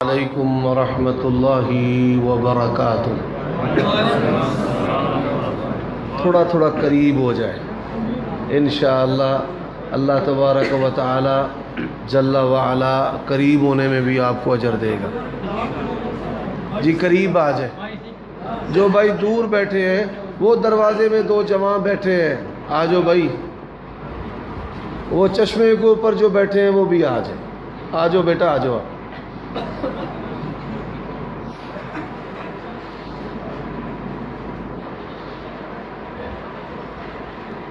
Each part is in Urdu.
علیکم ورحمۃ اللہ وبرکاتہ۔ تھوڑا تھوڑا قریب ہو جائے انشاءاللہ اللہ تبارک و تعالی جل وعلا قریب ہونے میں بھی آپ کو اجر دے گا۔ جی قریب آ جائے، جو بھائی دور بیٹھے ہیں وہ دروازے میں دو جوان بیٹھے ہیں، آ جاؤ بھائی۔ وہ چشمے کے اوپر جو بیٹھے ہیں وہ بھی آ جائیں، آ جاؤ بیٹا، آ جاؤ۔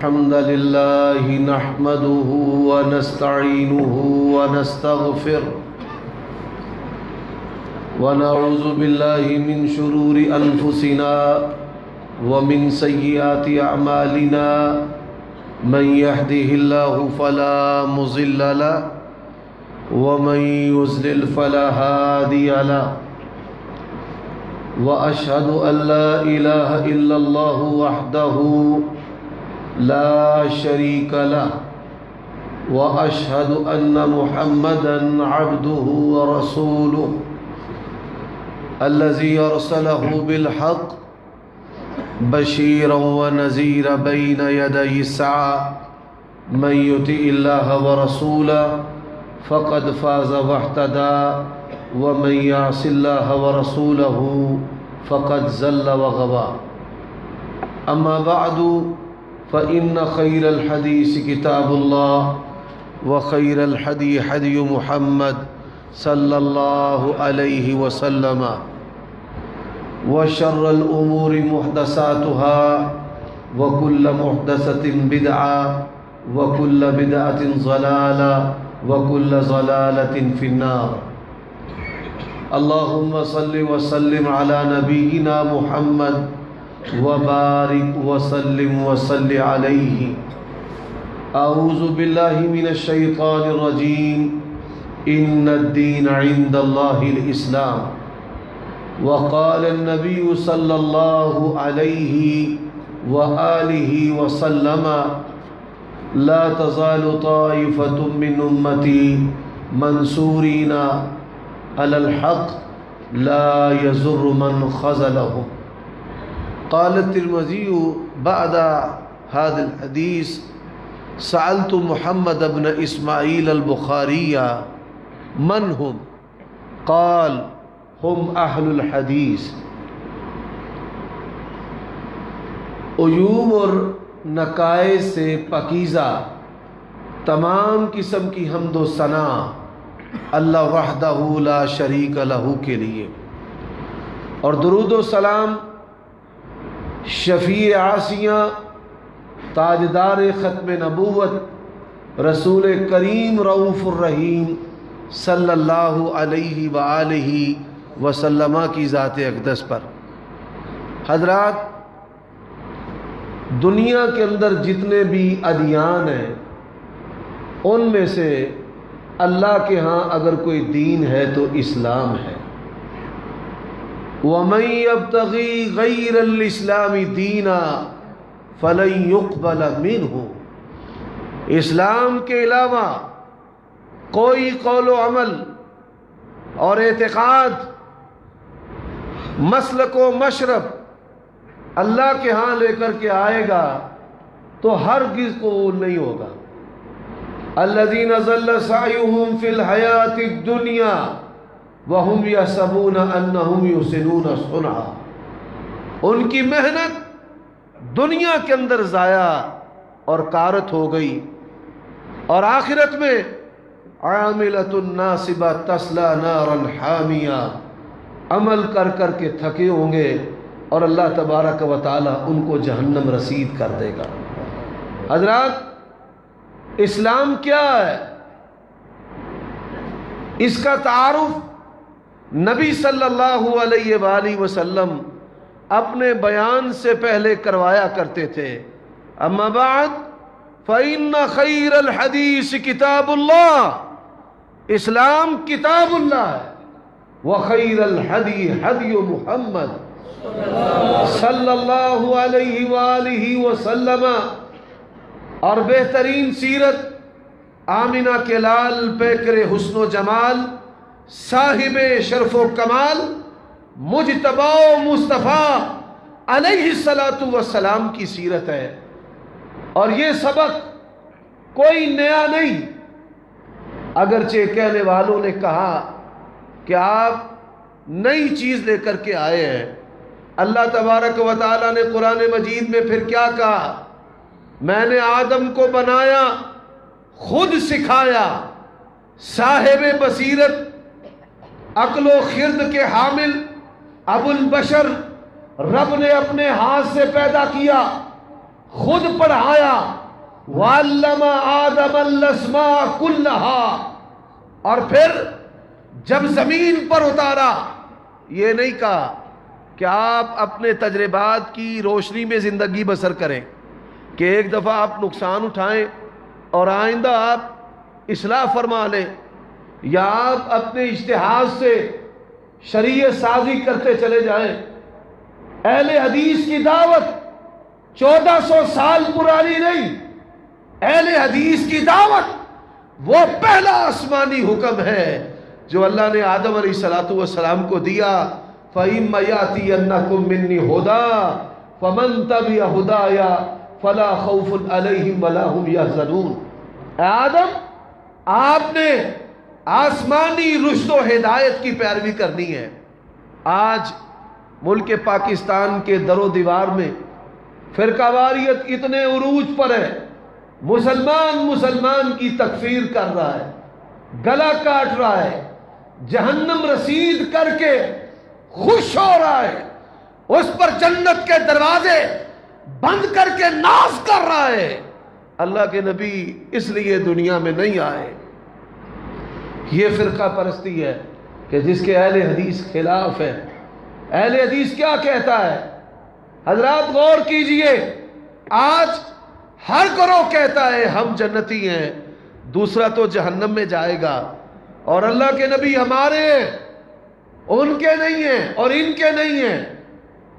الحمد للہ نحمده ونستعینه ونستغفر ونعوذ باللہ من شرور انفسنا ومن سیئات اعمالنا من يهده الله فلا مضل له ومن يضلل فلا هادي له واشهد ان لا اله الا الله وحده لا شريك له واشهد ان محمدا عبده ورسوله الذي ارسله بالحق بشيرا ونذيرا بين يدي الساعة من يطع الله ورسوله فقد فاز واهتدى ومن يعص الله ورسوله فقد ضل وغوى اما بعد فإن خير الحديث كتاب الله وخير الهدي هدي محمد صلى الله عليه وسلم وشر الأمور محدثاتها وكل محدثة بدعة وكل بدعة ضلالة وكل ضلالة في النار اللهم صل وسلم على نبينا محمد وبارك وسلم وصل عليه اعوذ بالله من الشيطان الرجيم ان الدين عند الله الاسلام وقال النبي صلى الله عليه وآله وسلم لا تزال طائفة من امتي منصورين على الحق لا يضر من خذلهم قال الترمذي بعد هذا الحديث سألت محمد بن إسماعيل البخاري من هم؟ قال هم أهل الحديث۔ عیوب اور نقائص سے پاکیزہ تمام قسم کی حمد و ثنا اللہ وحدہ لا شریک لہ کے لیے، اور درود و سلام شفیع عاصیاں تاجدار ختم نبوت رسول کریم رؤوف الرحیم صلی اللہ علیہ وآلہ وسلم کی ذات اقدس پر۔ حضرات، دنیا کے اندر جتنے بھی ادیان ہیں ان میں سے اللہ کے ہاں اگر کوئی دین ہے تو اسلام ہے۔ وَمَن يَبْتَغِي غَيْرَ الْإِسْلَامِ دِينًا فَلَن يُقْبَلَ مِنْهُ، اسلام کے علاوہ کوئی قول و عمل اور اعتقاد، مسلک و مشرب اللہ کے ہاں لے کر کے آئے گا تو ہرگز قبول نہیں ہوگا۔ الَّذِينَ ضَلَّ سَعْيُهُمْ فِي الْحَيَاةِ الدُّنْيَا وَهُمْ يَحْسَبُونَ أَنَّهُمْ يُحْسِنُونَ صُنْعًا، ان کی محنت دنیا کے اندر ضائع اور کارت ہو گئی، اور آخرت میں عاملۃ ناصبہ تصلی نارا حامیہ، عمل کر کر کے تھکے ہوں گے اور اللہ تبارک و تعالی ان کو جہنم رسید کر دے گا۔ حضرات، اسلام کیا ہے؟ اس کا تعارف نبی صلی اللہ علیہ وآلہ وسلم اپنے بیان سے پہلے کروایا کرتے تھے۔ اما بعد فإن خیر الحدیث کتاب اللہ، اسلام کتاب اللہ ہے، وخیر الہدی ہدی محمد صلی اللہ علیہ وآلہ وسلم، اور بہترین سیرت آمنہ کے لال پیکر حسن و جمال صاحب شرف و کمال مجتبی و مصطفیٰ علیہ الصلاۃ والسلام کی سیرت ہے، اور یہ سبق کوئی نیا نہیں۔ اگرچہ کہنے والوں نے کہا کہ آپ نئی چیز لے کر کے آئے ہیں، اللہ تبارک و تعالیٰ نے قرآن مجید میں پھر کیا کہا؟ میں نے آدم کو بنایا، خود سکھایا، صاحب بصیرت، عقل و خرد کے حامل ابو البشر رب نے اپنے ہاتھ سے پیدا کیا، خود پڑھایا، وَعَلَّمَ آدَمَ الْأَسْمَاءَ كُلَّهَا، اور پھر جب زمین پر اتارا یہ نہیں کہا کہ آپ اپنے تجربات کی روشنی میں زندگی بسر کریں، کہ ایک دفعہ آپ نقصان اٹھائیں اور آئندہ آپ اصلاح فرما لیں، یا آپ اپنے اجتہاد سے شریعت سازی کرتے چلے جائیں۔ اہل حدیث کی دعوت 1400 سال پرانی نہیں، اہل حدیث کی دعوت وہ پہلا آسمانی حکم ہے جو اللہ نے آدم علیہ السلام کو دیا، فَإِمَّا يَأْتِيَنَّكُم مِّنِّي هُدًى فَمَن تَبِعَ هُدَايَ فَلَا خَوْفٌ عَلَيْهِمْ وَلَا هُمْ يَحْزَنُونَ۔ اے آدم، آپ نے آسمانی رشد و ہدایت کی پیروی کرنی ہے۔ آج ملک پاکستان کے در و دیوار میں فرقہ واریت اتنے عروج پر ہے، مسلمان کی تکفیر کر رہا ہے، گلا کاٹ رہا ہے، جہنم رسید کر کے خوش ہو رہا ہے، اس پر جنت کے دروازے بند کر کے ناز کر رہا ہے۔ اللہ کے نبی اس لیے دنیا میں نہیں آئے۔ یہ فرقہ پرستی ہے کہ جس کے اہل حدیث خلاف ہے۔ اہل حدیث کیا کہتا ہے؟ حضرات غور کیجئے، آج ہر گروہ کہتا ہے ہم جنتی ہیں، دوسرا تو جہنم میں جائے گا، اور اللہ کے نبی ہمارے ہیں، ان کے نہیں ہیں اور ان کے نہیں ہیں۔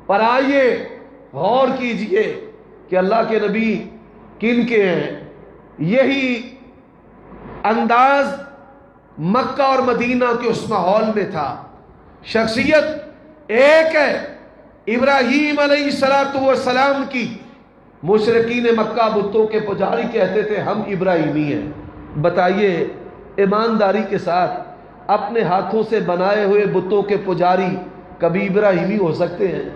پر آئیے غور کیجئے کہ اللہ کے نبی کن کے ہیں۔ یہی انداز مکہ اور مدینہ کے اس ماحول میں تھا۔ شخصیت ایک ہے، ابراہیم علیہ السلام کی۔ مشرکین مکہ بتوں کے پجاری کہتے تھے ہم ابراہیمی ہیں۔ بتائیے ایمانداری کے ساتھ، اپنے ہاتھوں سے بنائے ہوئے بتوں کے پجاری کبھی ابراہیمی ہو سکتے ہیں؟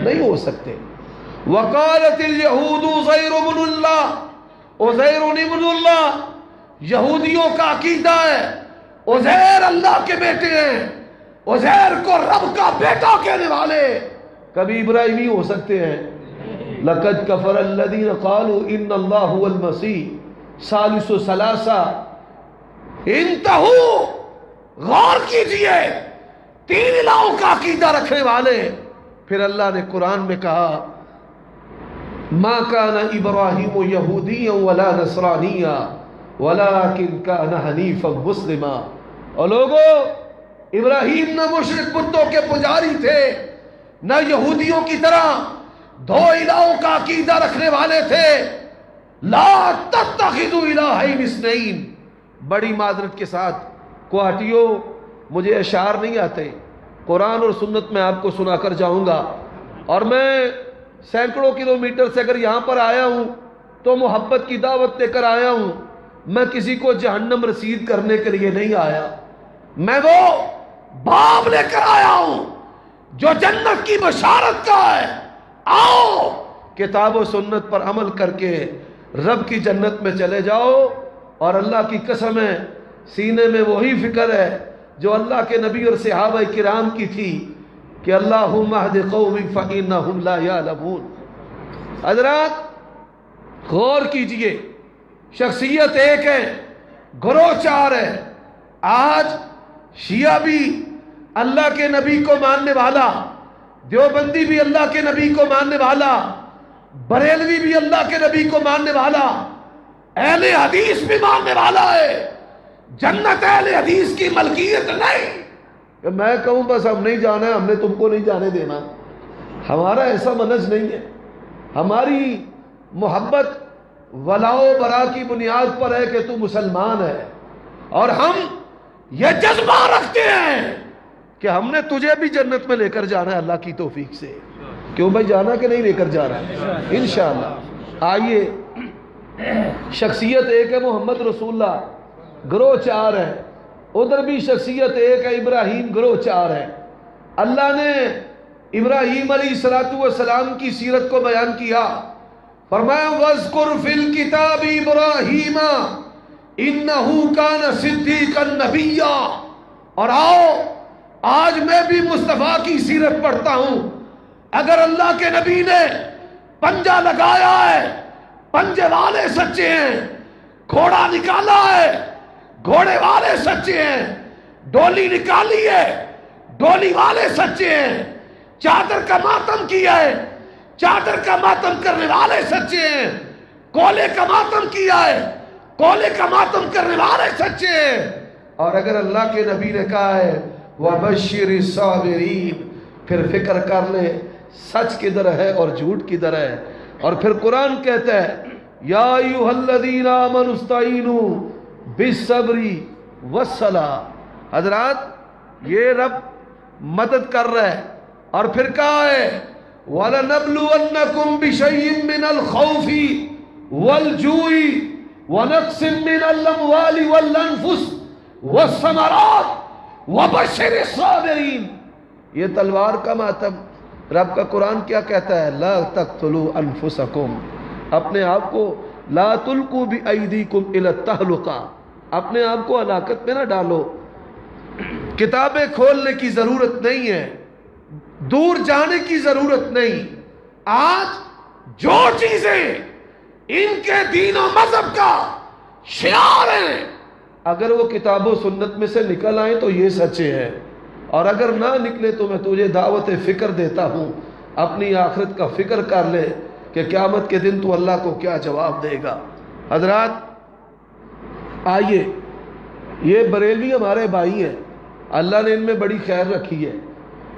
نہیں ہو سکتے۔ وقالت اليہود عزیر ابن اللہ، عزیر ابن اللہ، یہودیوں کا عقیدہ ہے عزیر اللہ کے بیٹے ہیں، عزیر کو رب کا بیٹا کہنے والے کبھی ابراہیمی ہو سکتے ہیں؟ لقد کفر الذین قالوا ان اللہ هو المسیح ثالث ثلاثہ۔ انتہو، غور کیجئے، تین الہوں کا عقیدہ رکھنے والے۔ پھر اللہ نے قرآن میں کہا ما کان ابراہیم یہودیا ولا نصرانیا ولکن کان حنیفا مسلما۔ اور لوگوں، ابراہیم نہ مشرک بتوں کے پجاری تھے، نہ یہودیوں کی طرح دو الہوں کا عقیدہ رکھنے والے تھے۔ لا تتخذوا الہین اثنین۔ بڑی معذرت کے ساتھ کوہٹیوں، مجھے اشعار نہیں آتے، قرآن اور سنت میں آپ کو سنا کر جاؤں گا، اور میں سینکڑوں کلومیٹر سے اگر یہاں پر آیا ہوں تو محبت کی دعوت دے کر آیا ہوں، میں کسی کو جہنم رسید کرنے کے لیے نہیں آیا، میں وہ باب لے کر آیا ہوں جو جنت کی بشارت کا ہے۔ آؤ کتاب و سنت پر عمل کر کے رب کی جنت میں چلے جاؤ۔ اور اللہ کی قسم ہے، سینے میں وہی فکر ہے جو اللہ کے نبی اور صحابہ کرام کی تھی کہ اللہم اہد قومی فإنہم لا یعلمون۔ حضرات غور کیجئے، شخصیت ایک ہے، گروہ چار ہے۔ آج شیعہ بھی اللہ کے نبی کو ماننے والا، دیوبندی بھی اللہ کے نبی کو ماننے والا، بریلوی بھی اللہ کے نبی کو ماننے والا، اہل حدیث بھی ماننے والا ہے۔ جنت اہل حدیث کی ملکیت نہیں کہ میں کہوں بس ہم نہیں جانا ہے، ہم نے تم کو نہیں جانے دینا۔ ہمارا ایسا منہج نہیں ہے۔ ہماری محبت ولاء و برا کی بنیاد پر ہے کہ تو مسلمان ہے، اور ہم یہ جذبہ رکھتے ہیں کہ ہم نے تجھے بھی جنت میں لے کر جانا ہے اللہ کی توفیق سے. کیوں بھائی جانا کہ نہیں لے کر جا رہا ہے انشاءاللہ. آئیے شخصیت ایک ہے محمد رسول اللہ, گروہ 4 ہے. ادھر بھی شخصیت ایک ہے ابراہیم, گروہ 4 ہے. اللہ نے ابراہیم علیہ السلام کی سیرت کو بیان کیا, فرمایا وَاذْكُرْ فِي الْكِتَابِ إِبْرَاهِيمَ إِنَّهُ كَانَ صِدِّيقًا نَبِيًّا. اور آؤ آج میں بھی مصطفیٰ کی سیرت پڑھتا ہوں. اگر اللہ کے نبی نے پنجہ لگایا ہے, پنجے والے سچے ہیں. گھوڑا نکالا ہے, گھوڑے والے سچے ہیں. ڈولی نکالی ہے, ڈولی والے سچے ہیں. چادر کا ماتم کیا ہے, چادر کا ماتم کرنے والے سچے ہیں. کولے کا ماتم کیا ہے, کولے کا ماتم کرنے والے سچے ہیں. اور اگر اللہ کے نبی نے کہا ہے وَبَشِّرِ الصَّابِرِينَ, پھر فکر کر لے سچ کدھر ہے اور جھوٹ کدھر ہے. اور پھر قرآن کہتا ہے یا ایھا الذین آمنوا استعینوا بالصبر والصلاۃ. حضرات یہ رب مدد کر رہا ہے. اور پھر کہا ہے وَلَنَبْلُوَنَّكُمْ بِشَيْءٍ مِّنَ الْخَوْفِ وَالْجُوعِ وَنَقْصٍ مِّنَ الْأَمْوَالِ وَالْأَنفُسِ وَالثَّمَرَاتِ وَبَشِّرِ الصَّابِرِينَ. یہ تلوار کا ماتم. رب کا قرآن کیا کہتا ہے لا تقتلوا انفسکم, اپنے آپ کو لا تلقوا بأیدیکم الی التہلکہ, اپنے آپ کو ہلاکت میں نہ ڈالو. کتابیں کھولنے کی ضرورت نہیں ہے, دور جانے کی ضرورت نہیں. آج جو چیزیں ان کے دین و مذہب کا شعار ہیں, اگر وہ کتاب و سنت میں سے نکل آئیں تو یہ سچے ہیں, اور اگر نہ نکلے تو میں تجھے دعوت فکر دیتا ہوں. اپنی آخرت کا فکر کر لے کہ قیامت کے دن تو اللہ کو کیا جواب دے گا. حضرات آئیے, یہ بریلوی ہمارے بھائی ہیں, اللہ نے ان میں بڑی خیر رکھی ہے.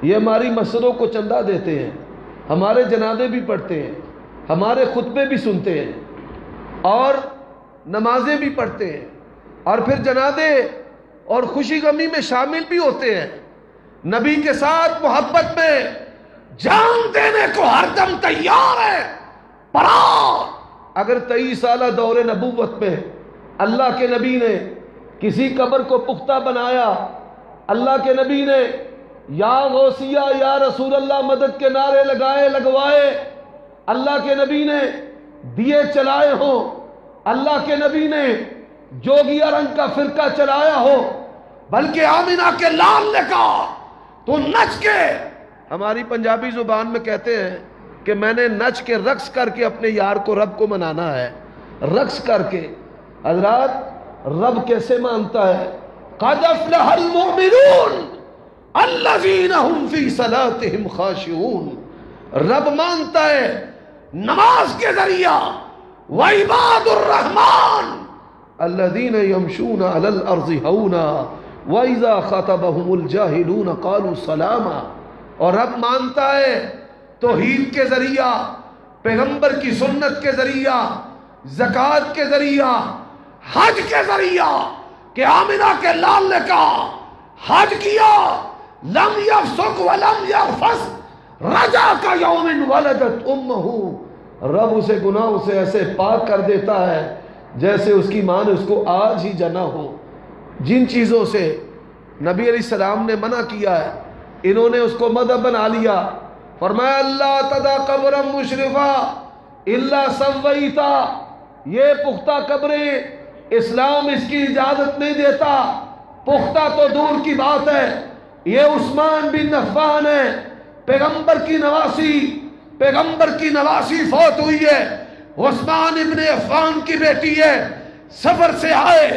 یہ ہماری مسجدوں کو چندہ دیتے ہیں, ہمارے جنازے بھی پڑھتے ہیں, ہمارے خطبے بھی سنتے ہیں, اور نمازیں بھی پڑھتے ہیں, اور پھر جنازے اور خوشی غمی میں شامل بھی ہوتے ہیں. نبی کے ساتھ محبت میں جان دینے کو ہر دم تیار ہے. اگر 23 سالہ دور نبوت میں اللہ کے نبی نے کسی قبر کو پختہ بنایا, اللہ کے نبی نے یا غوثیہ یا رسول اللہ مدد کے نعرے لگوائے, اللہ کے نبی نے دیے چلائے ہوں, اللہ کے نبی نے جوگیا رنگ کا فرقہ چلایا ہو, بلکہ آمینہ کے لال نے کہا تو نچ کے, ہماری پنجابی زبان میں کہتے ہیں کہ میں نے نچ کے رقص کر کے اپنے یار کو رب کو منانا ہے, رقص کر کے. حضرات رب کیسے مانتا ہے؟ قد افلح المؤمنون الذین هم فی صلاتهم خاشعون. رب مانتا ہے نماز کے ذریعہ وعباد الرحمن الذین یمشون علی الارض ہونا وَإِذَا خَطَبَهُمُ الْجَاهِلُونَ قَالُوا سَلَامًا. اور رب مانتا ہے توحید کے ذریعہ, پیغمبر کی سنت کے ذریعہ, زکوٰۃ کے ذریعہ, حج کے ذریعہ, کہ آمنہ کے لال نے کہا حج کیا لم یفسق ولم یرفث رجع کا یوم ولدت امہ. رب اسے گناہوں سے ایسے پاک کر دیتا ہے جیسے اس کی ماں نے اس کو آج ہی جنا ہو. جن چیزوں سے نبی علیہ السلام نے منع کیا ہے انہوں نے اس کو مذہب بنا لیا. فرمایا اللہ تدا قبر مشرفہ الا سویتا, یہ پختہ قبریں اسلام اس کی اجازت نہیں دیتا. پختہ تو دور کی بات ہے, یہ عثمان بن عفان ہے, پیغمبر کی نواسی فوت ہوئی ہے. عثمان ابن عفان کی بیٹی ہے, سفر سے آئے,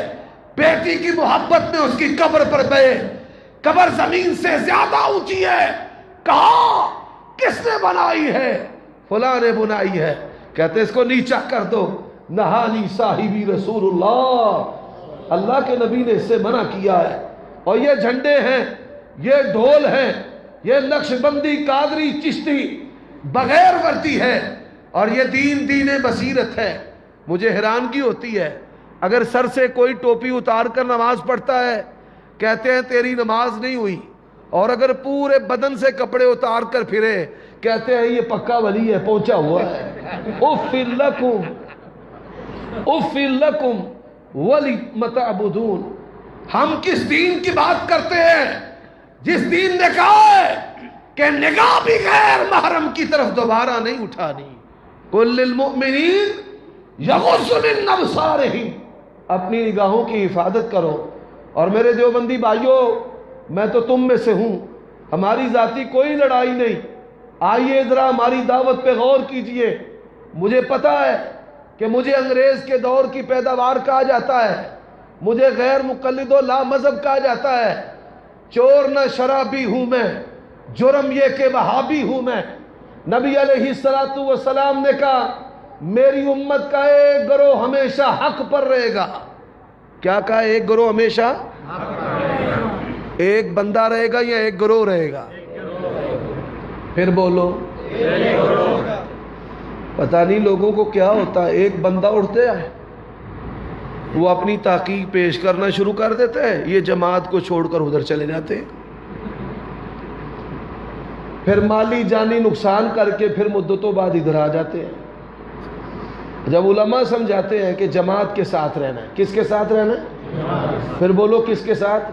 بیٹی کی محبت میں اس کی قبر پر گئے. قبر زمین سے زیادہ اونچی ہے. کہا کس نے بنائی ہے؟ فلاں نے بنائی ہے. کہتے اس کو نیچا کر دو. نہانی صاحبی رسول اللہ, اللہ کے نبی نے اس سے منع کیا ہے. اور یہ جھنڈے ہیں, یہ ڈھول ہیں, یہ نقش بندی قادری چشتی بغیر ورتی ہے, اور یہ دین بصیرت ہے. مجھے حیرانگی ہوتی ہے اگر سر سے کوئی ٹوپی اتار کر نماز پڑھتا ہے, کہتے ہیں تیری نماز نہیں ہوئی، اور اگر پورے بدن سے کپڑے اتار کر پھرے کہتے ہیں یہ پکا ولی ہے، پہنچا ہوا ہے۔ اف لکم اف لکم ولم تعبدون۔ ہم کس دین کی بات کرتے ہیں جس دین نے کہا ہے کہ نگاہ بھی غیر محرم کی طرف دوبارہ نہیں اٹھانی۔ قل للمؤمنین یغضوا من ابصارہم، اپنی نگاہوں کی حفاظت کرو۔ اور میرے دیوبندی بھائیوں، میں تو تم میں سے ہوں، ہماری ذاتی کوئی لڑائی نہیں، آئیے ذرا ہماری دعوت پہ غور کیجئے۔ مجھے پتا ہے کہ مجھے انگریز کے دور کی پیداوار کہا جاتا ہے، مجھے غیر مقلد و لا مذہب کہا جاتا ہے، چور نہ شرابی ہوں میں، جرم یہ کہ وہابی ہوں میں۔ نبی علیہ السلام نے کہا میری امت کا ایک گروہ ہمیشہ حق پر رہے گا۔ کیا کہا؟ ایک گروہ ہمیشہ ایک بندہ رہے گا یا ایک گروہ رہے گا؟ پھر بولو۔ پتہ نہیں لوگوں کو کیا ہوتا ہے، ایک بندہ اٹھتے ہے وہ اپنی تحقیق پیش کرنا شروع کر دیتا ہے، یہ جماعت کو چھوڑ کر ادھر چلے جاتے ہیں، پھر مالی جانی نقصان کر کے پھر مدتوں بعد ادھر آ جاتے ہیں۔ جب علماء سمجھاتے ہیں کہ جماعت کے ساتھ رہنا ہے، کس کے ساتھ رہنا ہے؟ پھر بولو کس کے ساتھ؟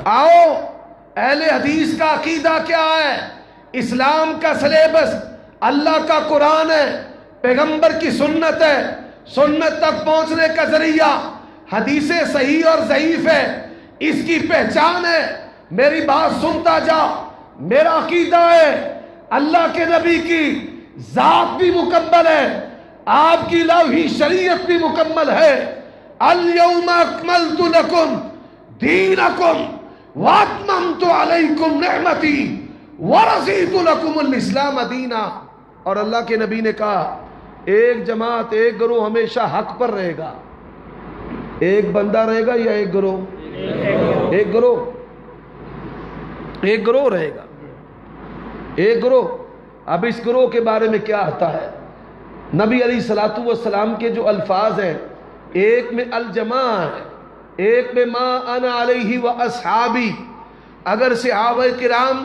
آؤ، اہل حدیث کا عقیدہ کیا ہے؟ اسلام کا سلیبس اللہ کا قرآن ہے، پیغمبر کی سنت ہے، سنت تک پہنچنے کا ذریعہ حدیثیں صحیح اور ضعیف ہے، اس کی پہچان ہے۔ میری بات سنتا جا، میرا عقیدہ ہے اللہ کے نبی کی ذات بھی مکمل ہے، آپ کی الہی شریعت بھی مکمل ہے۔ الیوم اکملت لکم دینکم واتممت علیکم نعمتی ورضیت لکم الاسلام دینا۔ اور اللہ کے نبی نے کہا ایک جماعت، ایک گروہ ہمیشہ حق پر رہے گا۔ ایک بندہ رہے گا یا ایک گروہ؟ ایک گروہ، ایک گروہ رہے گا، ایک گروہ۔ اب اس گروہ کے بارے میں کیا آتا ہے؟ نبی علیہ السلام کے جو الفاظ ہیں، ایک میں الجماع ہے، ایک میں ما انا علیہ و اصحابی۔ اگر صحابہ کرام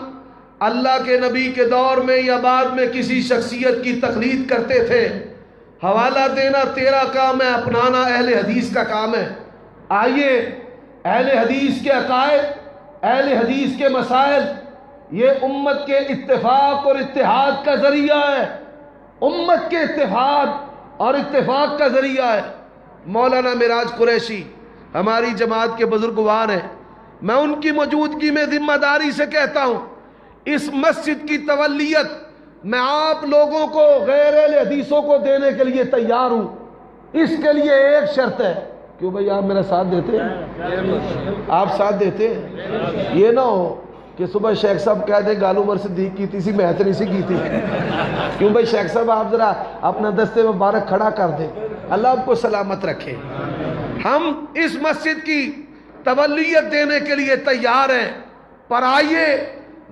اللہ کے نبی کے دور میں یا بعد میں کسی شخصیت کی تقلید کرتے تھے، حوالہ دینا تیرا کام ہے، اپنانا اہل حدیث کا کام ہے۔ آئیے اہل حدیث کے عقائد، اہل حدیث کے مسائل، یہ امت کے اتفاق اور اتحاد کا ذریعہ ہے، امت کے اتحاد اور اتفاق کا ذریعہ ہے۔ مولانا معراج قریشی ہماری جماعت کے بزرگوار ہیں، میں ان کی موجودگی میں ذمہ داری سے کہتا ہوں اس مسجد کی تولیت میں آپ لوگوں کو، غیر اہل حدیثوں کو دینے کے لیے تیار ہوں۔ اس کے لیے ایک شرط ہے، کیوں بھائی آپ میرا ساتھ دیتے ہیں؟ آپ ساتھ دیتے ہیں؟ یہ نہ ہو کہ صبح شیخ صاحب کہہ دیں گال عمر صدیق کی تھی میں اتنی سی کی تھی۔ کیوں بھائی شیخ صاحب آپ ذرا اپنا دستے مبارک کھڑا کر دیں، اللہ آپ کو سلامت رکھے۔ ہم اس مسجد کی تولیت دینے کے لیے تیار ہیں، پر آئیے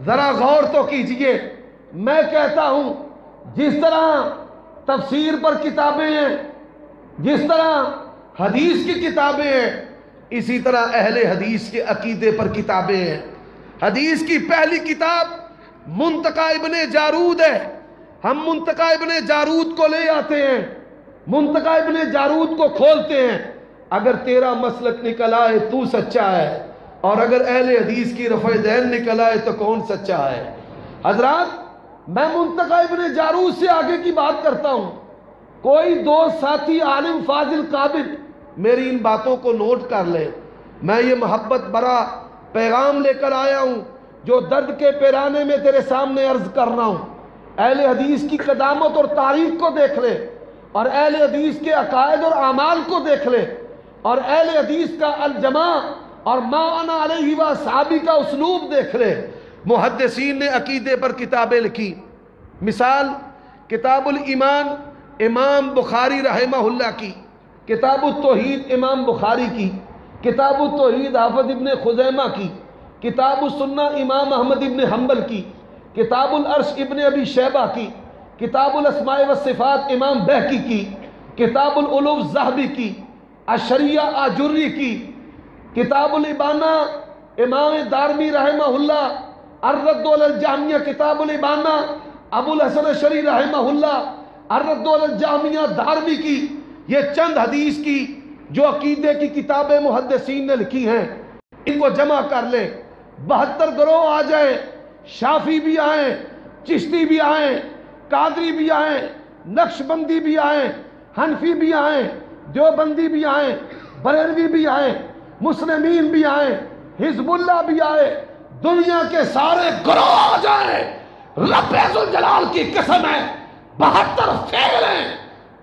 ذرا غور تو کیجئے۔ میں کہتا ہوں جس طرح تفسیر پر کتابیں ہیں، جس طرح حدیث کی کتابیں ہیں، اسی طرح اہل حدیث کے عقیدے پر کتابیں ہیں۔ حدیث کی پہلی کتاب منتقی ابن جارود ہے، ہم منتقی ابن جارود کو لے آتے ہیں، منتقی ابن جارود کو کھولتے ہیں۔ اگر تیرا مسلک نکل آئے تو سچا ہے، اور اگر اہل حدیث کی رفع دین نکل آئے تو کون سچا ہے؟ حضرات، میں منتقی ابن جارود سے آگے کی بات کرتا ہوں۔ کوئی دوست ساتھی عالم فاضل قابل میری ان باتوں کو نوٹ کر لے۔ میں یہ محبت برا پیغام لے کر آیا ہوں جو درد کے پیرانے میں تیرے سامنے عرض کر رہا ہوں۔ اہل حدیث کی قدامت اور تاریخ کو دیکھ لے، اور اہل حدیث کے عقائد اور اعمال کو دیکھ لے، اور اہل حدیث کا الجماع اور ما انا علیہ و صحابی کا اسلوب دیکھ لے۔ محدثین نے عقیدے پر کتابیں لکھی، مثال کتاب الایمان امام بخاری رحمہ اللہ کی، کتاب التوحید امام بخاری کی، کتاب التوحید حافظ ابن خزیمہ کی، کتاب السنہ امام احمد ابن حنبل کی، کتاب العرش ابن ابی شیبہ کی، کتاب الاسماء والصفات امام بہقی کی، کتاب العلوم الذہبی کی، الشریعہ آجری کی، کتاب الابانہ امام دارمی رحمہ اللہ، الرد علی الجہمیہ کتاب الابانہ ابو الحسن اشعری رحمہ اللہ، الرد علی الجہمیہ دارمی کی، یہ چند حدیث کی جو عقیدے کی کتابیں محدثین نے لکھی ہیں، ان کو جمع کر لیں، 72 گروہ آ جائیں، شافی بھی آئیں، چشتی بھی آئیں، قادری بھی آئیں، نقشبندی بھی آئیں، حنفی بھی آئیں، دیوبندی بھی آئیں، بریلوی بھی آئیں، مسلمین بھی آئیں، حزب اللہ بھی آئے، دنیا کے سارے گروہ آ جائیں، رب ذوالجلال کی قسم ہے 72 فعل ہیں،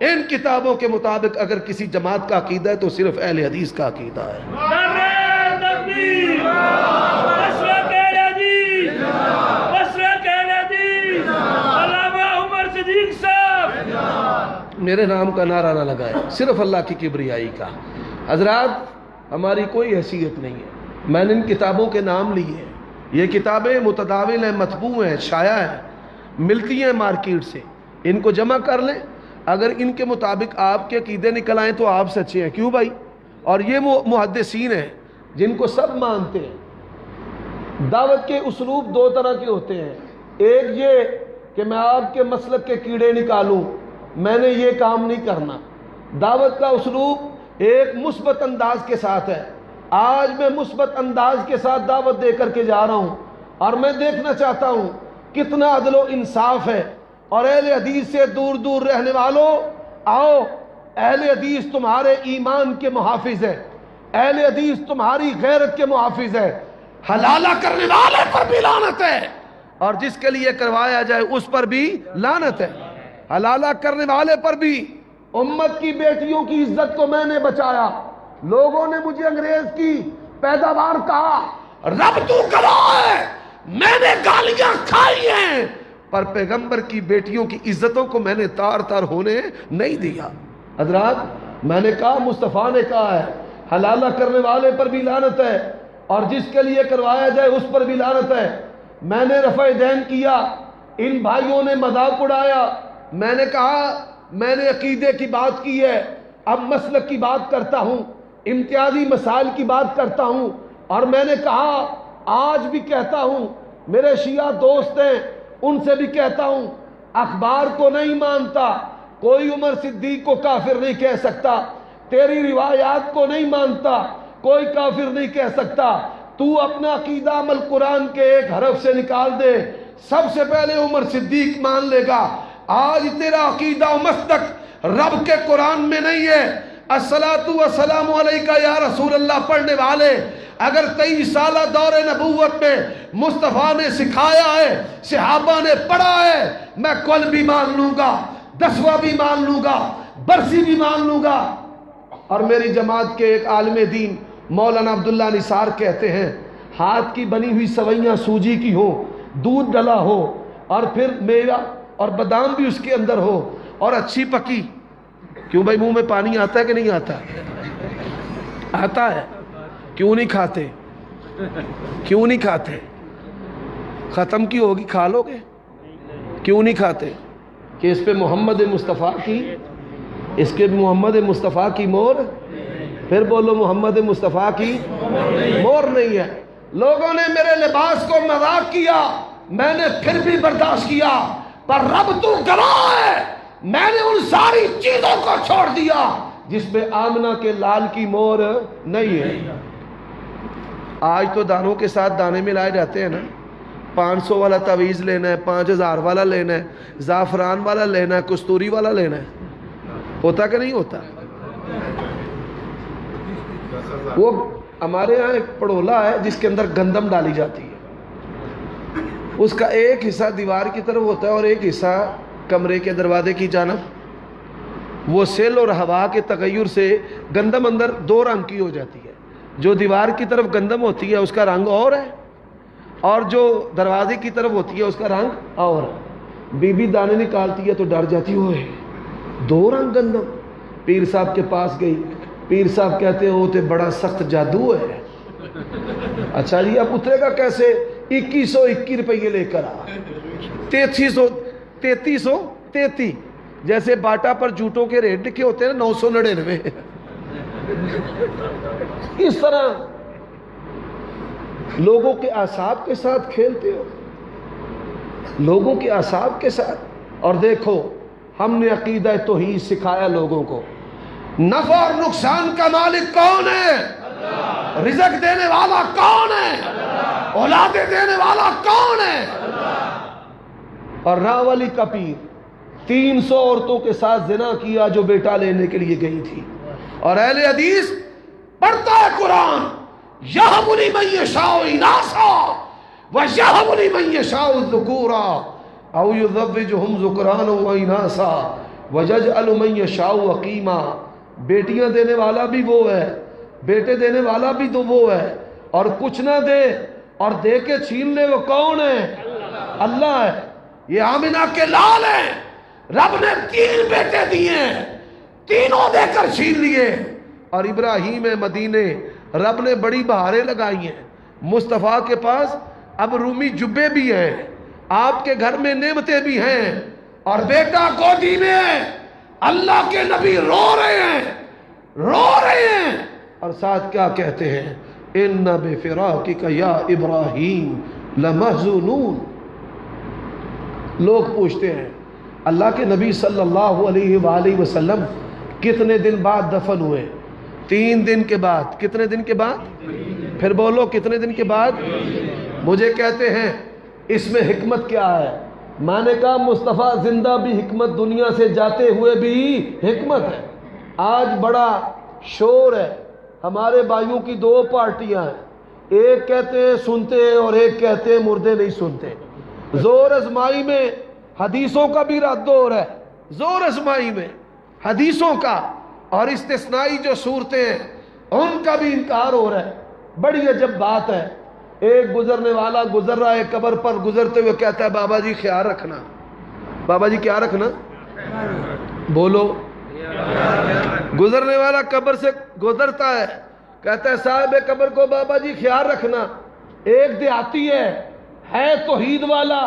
ان کتابوں کے مطابق اگر کسی جماعت کا عقیدہ ہے تو صرف اہل حدیث کا عقیدہ ہے۔ میرے نام کا نعرہ نہ لگائے، صرف اللہ کی کبریائی کا۔ حضرات ہماری کوئی حیثیت نہیں ہے، میں نے ان کتابوں کے نام لیے ہیں، یہ کتابیں متداول ہیں، مطبوع ہیں، شائع ہیں، ملتی ہیں مارکیٹ سے، ان کو جمع کر لیں، اگر ان کے مطابق آپ کے عقیدے نکل آئیں تو آپ سچے ہیں۔ کیوں بھائی؟ اور یہ محدثین ہیں جن کو سب مانتے ہیں۔ دعوت کے اسلوب 2 طرح کے ہوتے ہیں، ایک یہ کہ میں آپ کے مسلک کے کیڑے نکالوں، میں نے یہ کام نہیں کرنا۔ دعوت کا اسلوب ایک مثبت انداز کے ساتھ ہے، آج میں مثبت انداز کے ساتھ دعوت دے کر کے جا رہا ہوں، اور میں دیکھنا چاہتا ہوں کتنا عدل و انصاف ہے۔ اور اہل حدیث سے دور دور رہنے والوں، آؤ، اہل حدیث تمہارے ایمان کے محافظ ہے، اہل حدیث تمہاری غیرت کے محافظ ہے۔ حلالہ کرنے والے پر بھی لعنت ہے، اور جس کے لیے کروایا جائے اس پر بھی لعنت ہے۔ حلالہ کرنے والے پر بھی۔ امت کی بیٹیوں کی عزت کو میں نے بچایا، لوگوں نے مجھے انگریز کی پیداوار کہا، رب تو گواہ ہے میں نے گالیاں کھائی ہیں، پر پیغمبر کی بیٹیوں کی عزتوں کو میں نے تار تار ہونے نہیں دیا۔ حضرات میں نے کہا، مصطفیٰ نے کہا ہے حلالہ کرنے والے پر بھی لعنت ہے، اور جس کے لیے کروایا جائے اس پر بھی لعنت ہے۔ میں نے رفع دین کیا، ان بھائیوں نے مذاق اڑایا، میں نے کہا میں نے عقیدے کی بات کی ہے، اب مسلک کی بات کرتا ہوں، امتیازی مسائل کی بات کرتا ہوں، اور میں نے کہا آج بھی کہتا ہوں، میرے شیعہ دوست ہیں ان سے بھی کہتا ہوں، اخبار کو نہیں مانتا کوئی عمر صدیق کو کافر نہیں کہہ سکتا، تیری روایات کو نہیں مانتا کوئی کافر نہیں کہہ سکتا، تو اپنا عقیدہ عمل قرآن کے ایک حرف سے نکال دے، سب سے پہلے عمر صدیق مان لے گا۔ آج تیرا عقیدہ و مسلک رب کے قرآن میں نہیں ہے۔ الصلاۃ والسلام علیکہ یا رسول اللہ پڑھنے والے، اگر 23 سالہ دور نبوت میں مصطفیٰ نے سکھایا ہے، صحابہ نے پڑھا ہے، میں کل بھی مان لوں گا، 10واں بھی مان لوں گا، برسی بھی مان لوں گا۔ اور میری جماعت کے ایک عالم دین مولانا عبداللہ نثار کہتے ہیں، ہاتھ کی بنی ہوئی سوئیاں سوجی کی ہو، دودھ ڈلا ہو، اور پھر میوہ اور بادام بھی اس کے اندر ہو، اور اچھی پکی۔ کیوں بھائی منہ میں پانی آتا ہے کہ نہیں آتا؟ آتا ہے۔ کیوں نہیں کھاتے؟ کیوں نہیں کھاتے؟ ختم کی ہوگی کھا لو گے؟ کیوں نہیں کھاتے؟ کہ اس پہ محمد مصطفیٰ کی، اس کے محمد مصطفیٰ کی مور، پھر بولو محمد مصطفیٰ کی مور نہیں ہے۔ لوگوں نے میرے لباس کو مذاق کیا، میں نے پھر بھی برداشت کیا، پر رب تو گواہ ہے میں نے ان ساری چیزوں کو چھوڑ دیا جس میں آمنہ کے لال کی مور نہیں ہے۔ آج تو دانوں کے ساتھ دانے ملائے جاتے ہیں نا، 500 والا تعویذ لینا ہے، 5000 والا لینا ہے، زعفران والا لینا ہے، کستوری والا لینا ہے، ہوتا کہ نہیں ہوتا؟ وہ ہمارے ہاں ایک پڑولا ہے جس کے اندر گندم ڈالی جاتی ہے، اس کا ایک حصہ دیوار کی طرف ہوتا ہے اور ایک حصہ کمرے کے دروازے کی جانب۔ وہ سیل اور ہوا کے تغیر سے گندم اندر 2 رنگ کی ہو جاتی ہے، جو دیوار کی طرف گندم ہوتی ہے اس کا رنگ اور ہے، اور جو دروازے کی طرف ہوتی ہے اس کا رنگ اور ہے۔ بی بی دانے نکالتی ہے تو ڈر جاتی ہوئے 2 رنگ گندم۔ پیر صاحب کے پاس گئی، پیر صاحب کہتے ہیں وہ تو بڑا سخت جادو ہے۔ اچھا جی اب اترے گا کیسے؟ 2121 روپے لے کر آ، 3333، جیسے باٹا پر جوتوں کے ریٹ لکھے ہوتے ہیں 999۔ اس طرح لوگوں کے اعصاب کے ساتھ کھیلتے ہو، لوگوں کے اعصاب کے ساتھ. اور دیکھو ہم نے عقیدہ توحید سکھایا لوگوں کو. نفع اور نقصان کا مالک کون ہے؟ اللہ. رزق دینے والا کون ہے؟ اللہ. اولادیں دینے والا کون ہے؟ اللہ. اور راولی کا پیر 300 عورتوں کے ساتھ زنا کیا جو بیٹا لینے کے لیے گئی تھی. اور اہل حدیث پڑھتا ہے قرآن، یَهْبُ لِمَن يَشَاءُ إِنَاثًا وَيَهْبُ لِمَن يَشَاءُ الذُّكُورَ أَوْ يُزَوِّجُهُمْ ذُكْرَانًا وَإِنَاثًا وَيَجْعَلُ مَن يَشَاءُ عَقِيمًا. بیٹیاں دینے والا بھی وہ ہے، بیٹے دینے والا بھی تو وہ ہے، اور کچھ نہ دے اور دے کے چھین لے وہ کون ہے؟ اللہ ہے. یہ آمنہ کے لال ہیں، رب نے 3 بیٹے دیے ہیں، تینوں دے کر چھین لیے. اور ابراہیم مدینے رب نے بڑی بہاریں لگائی ہیں. مصطفیٰ کے پاس اب رومی جبے بھی ہیں، آپ کے گھر میں نعمتیں بھی ہیں، اور بیٹا گودی میں ہے. اللہ کے نبی رو رہے ہیں، رو رہے ہیں، اور ساتھ کیا کہتے ہیں؟ اِنَّ بِفِرَاقِكَ يَا إِبْرَاهِيمُ لَمَحْزُونُونَ. لوگ پوچھتے ہیں اللہ کے نبی صلی اللہ علیہ وآلہ وسلم کتنے دن بعد دفن ہوئے؟ 3 دن کے بعد. کتنے دن کے بعد؟ پھر بولو کتنے دن کے بعد؟ مجھے کہتے ہیں اس میں حکمت کیا ہے؟ میں نے کہا مصطفیٰ زندہ بھی حکمت، دنیا سے جاتے ہوئے بھی حکمت ہے. آج بڑا شور ہے، ہمارے بھائیوں کی 2 پارٹیاں ہیں، ایک کہتے ہیں سنتے ہیں اور ایک کہتے ہیں مردے نہیں سنتے. زور ازمائی میں حدیثوں کا بھی رد ہو رہا ہے، زور ازمائی میں حدیثوں کا، اور استثنائی جو صورتیں ہیں ان کا بھی انکار ہو رہا ہے. بڑی عجب بات ہے. ایک گزرنے والا گزر رہا ہے قبر پر، گزرتے ہوئے کہتا ہے بابا جی خیال رکھنا. بابا جی کیا رکھنا؟ بولو. گزرنے والا قبر سے گزرتا ہے، کہتا ہے صاحب قبر کو بابا جی خیال رکھنا. ایک دیہاتی ہے توحید والا،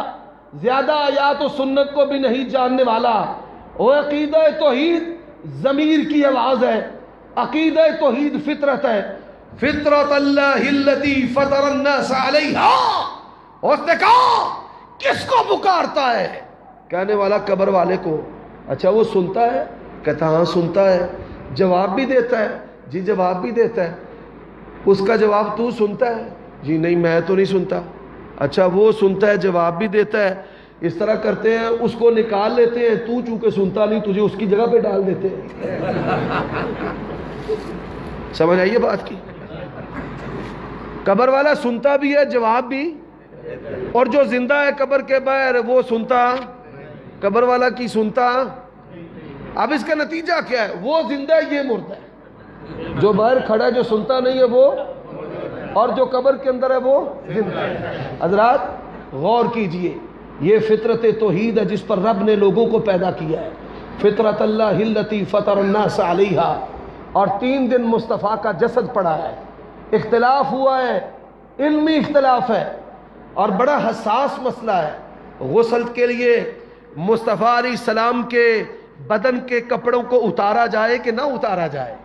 زیادہ آیات و سنت کو بھی نہیں جاننے والا. وہ عقیدہ توحید ضمیر کی آواز ہے، عقیدہ توحید فطرت ہے. فطرت اللہ التی فطر الناس علیہا. اس نے کہا کس کو پکارتا ہے؟ کہنے والا قبر والے کو. اچھا وہ سنتا ہے؟ کہتا ہاں سنتا ہے. جواب بھی دیتا ہے؟ جی جواب بھی دیتا ہے. اس کا جواب تو سنتا ہے؟ جی نہیں میں تو نہیں سنتا. اچھا وہ سنتا ہے جواب بھی دیتا ہے. اس طرح کرتے ہیں اس کو نکال لیتے ہیں، تو چونکہ سنتا نہیں تجھے اس کی جگہ پہ ڈال دیتے ہیں. سمجھ آئیے بات کی؟ قبر والا سنتا بھی ہے جواب بھی، اور جو زندہ ہے قبر کے باہر وہ سنتا، قبر والا کی سنتا. اب اس کا نتیجہ کیا ہے؟ وہ زندہ ہے یہ مردہ ہے. جو باہر کھڑا ہے جو سنتا نہیں ہے وہ، اور جو قبر کے اندر ہے وہ زندہ ہے. حضرات غور کیجئے، یہ فطرت توحید ہے جس پر رب نے لوگوں کو پیدا کیا ہے. فطرت اللہ التی فطر الناس علیہا. اور 3 دن مصطفیٰ کا جسد پڑا ہے. اختلاف ہوا ہے، علمی اختلاف ہے، اور بڑا حساس مسئلہ ہے. غسل کے لیے مصطفیٰ علیہ السلام کے بدن کے کپڑوں کو اتارا جائے کہ نہ اتارا جائے.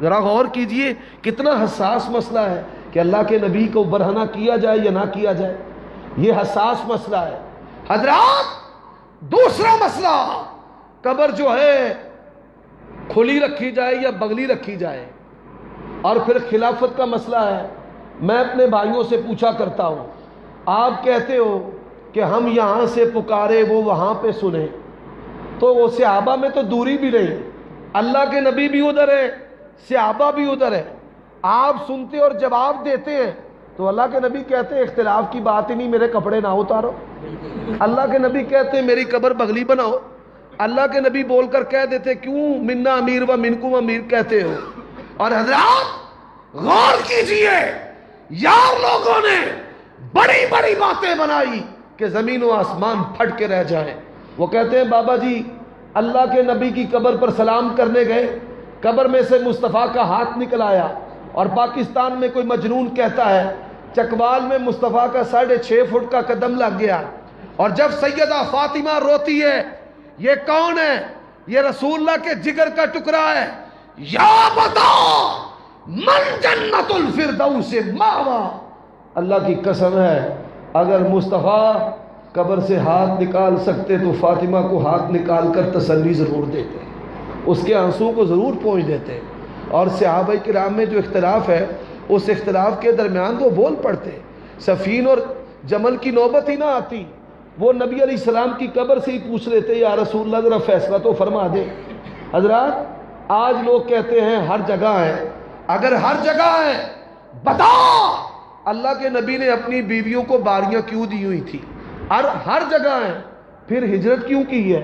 ذرا غور کیجئے کتنا حساس مسئلہ ہے کہ اللہ کے نبی کو برہنہ کیا جائے یا نہ کیا جائے. یہ حساس مسئلہ ہے. حضرات دوسرا مسئلہ، قبر جو ہے کھلی رکھی جائے یا بغلی رکھی جائے. اور پھر خلافت کا مسئلہ ہے. میں اپنے بھائیوں سے پوچھا کرتا ہوں، آپ کہتے ہو کہ ہم یہاں سے پکارے وہ وہاں پہ سنیں، تو وہ صحابہ میں تو دوری بھی نہیں، اللہ کے نبی بھی ادھر ہے، صحابہ بھی ادھر ہے. آپ سنتے اور جواب دیتے ہیں تو اللہ کے نبی کہتے ہیں اختلاف کی بات ہی نہیں، میرے کپڑے نہ اتارو. اللہ کے نبی کہتے ہیں میری قبر بغلی بناؤ. اللہ کے نبی بول کر کہہ دیتے کیوں منا امیر و منکم امیر کہتے ہو. اور حضرات غور کیجئے، یار لوگوں نے بڑی بڑی باتیں بنائی کہ زمین و آسمان پھٹ کے رہ جائیں. وہ کہتے ہیں بابا جی اللہ کے نبی کی قبر پر سلام کرنے گئے، قبر میں سے مصطفیٰ کا ہاتھ نکل آیا. اور پاکستان میں کوئی مجنون کہتا ہے چکوال میں مصطفیٰ کا 6.5 فٹ کا قدم لگ گیا. اور جب سیدہ فاطمہ روتی ہے، یہ کون ہے؟ یہ رسول اللہ کے جگر کا ٹکڑا ہے. یا بتا من جنت الفردوس ماوا. اللہ کی قسم ہے اگر مصطفیٰ قبر سے ہاتھ نکال سکتے تو فاطمہ کو ہاتھ نکال کر تسلی ضرور دیتے، اس کے آنسو کو ضرور پہنچ دیتے۔ اور صحابہ کرام میں جو اختلاف ہے اس اختلاف کے درمیان وہ بول پڑتے، سفین اور جمل کی نوبت ہی نہ آتی، وہ نبی علیہ السلام کی قبر سے ہی پوچھ لیتے یا رسول اللہ ذرا فیصلہ تو فرما دے۔ حضرات آج لوگ کہتے ہیں ہر جگہ ہے، اگر ہر جگہ ہے بتا اللہ کے نبی نے اپنی بیویوں کو باریاں کیوں دی ہوئی تھی؟ ہر جگہ ہے، پھر ہجرت کیوں کی ہے؟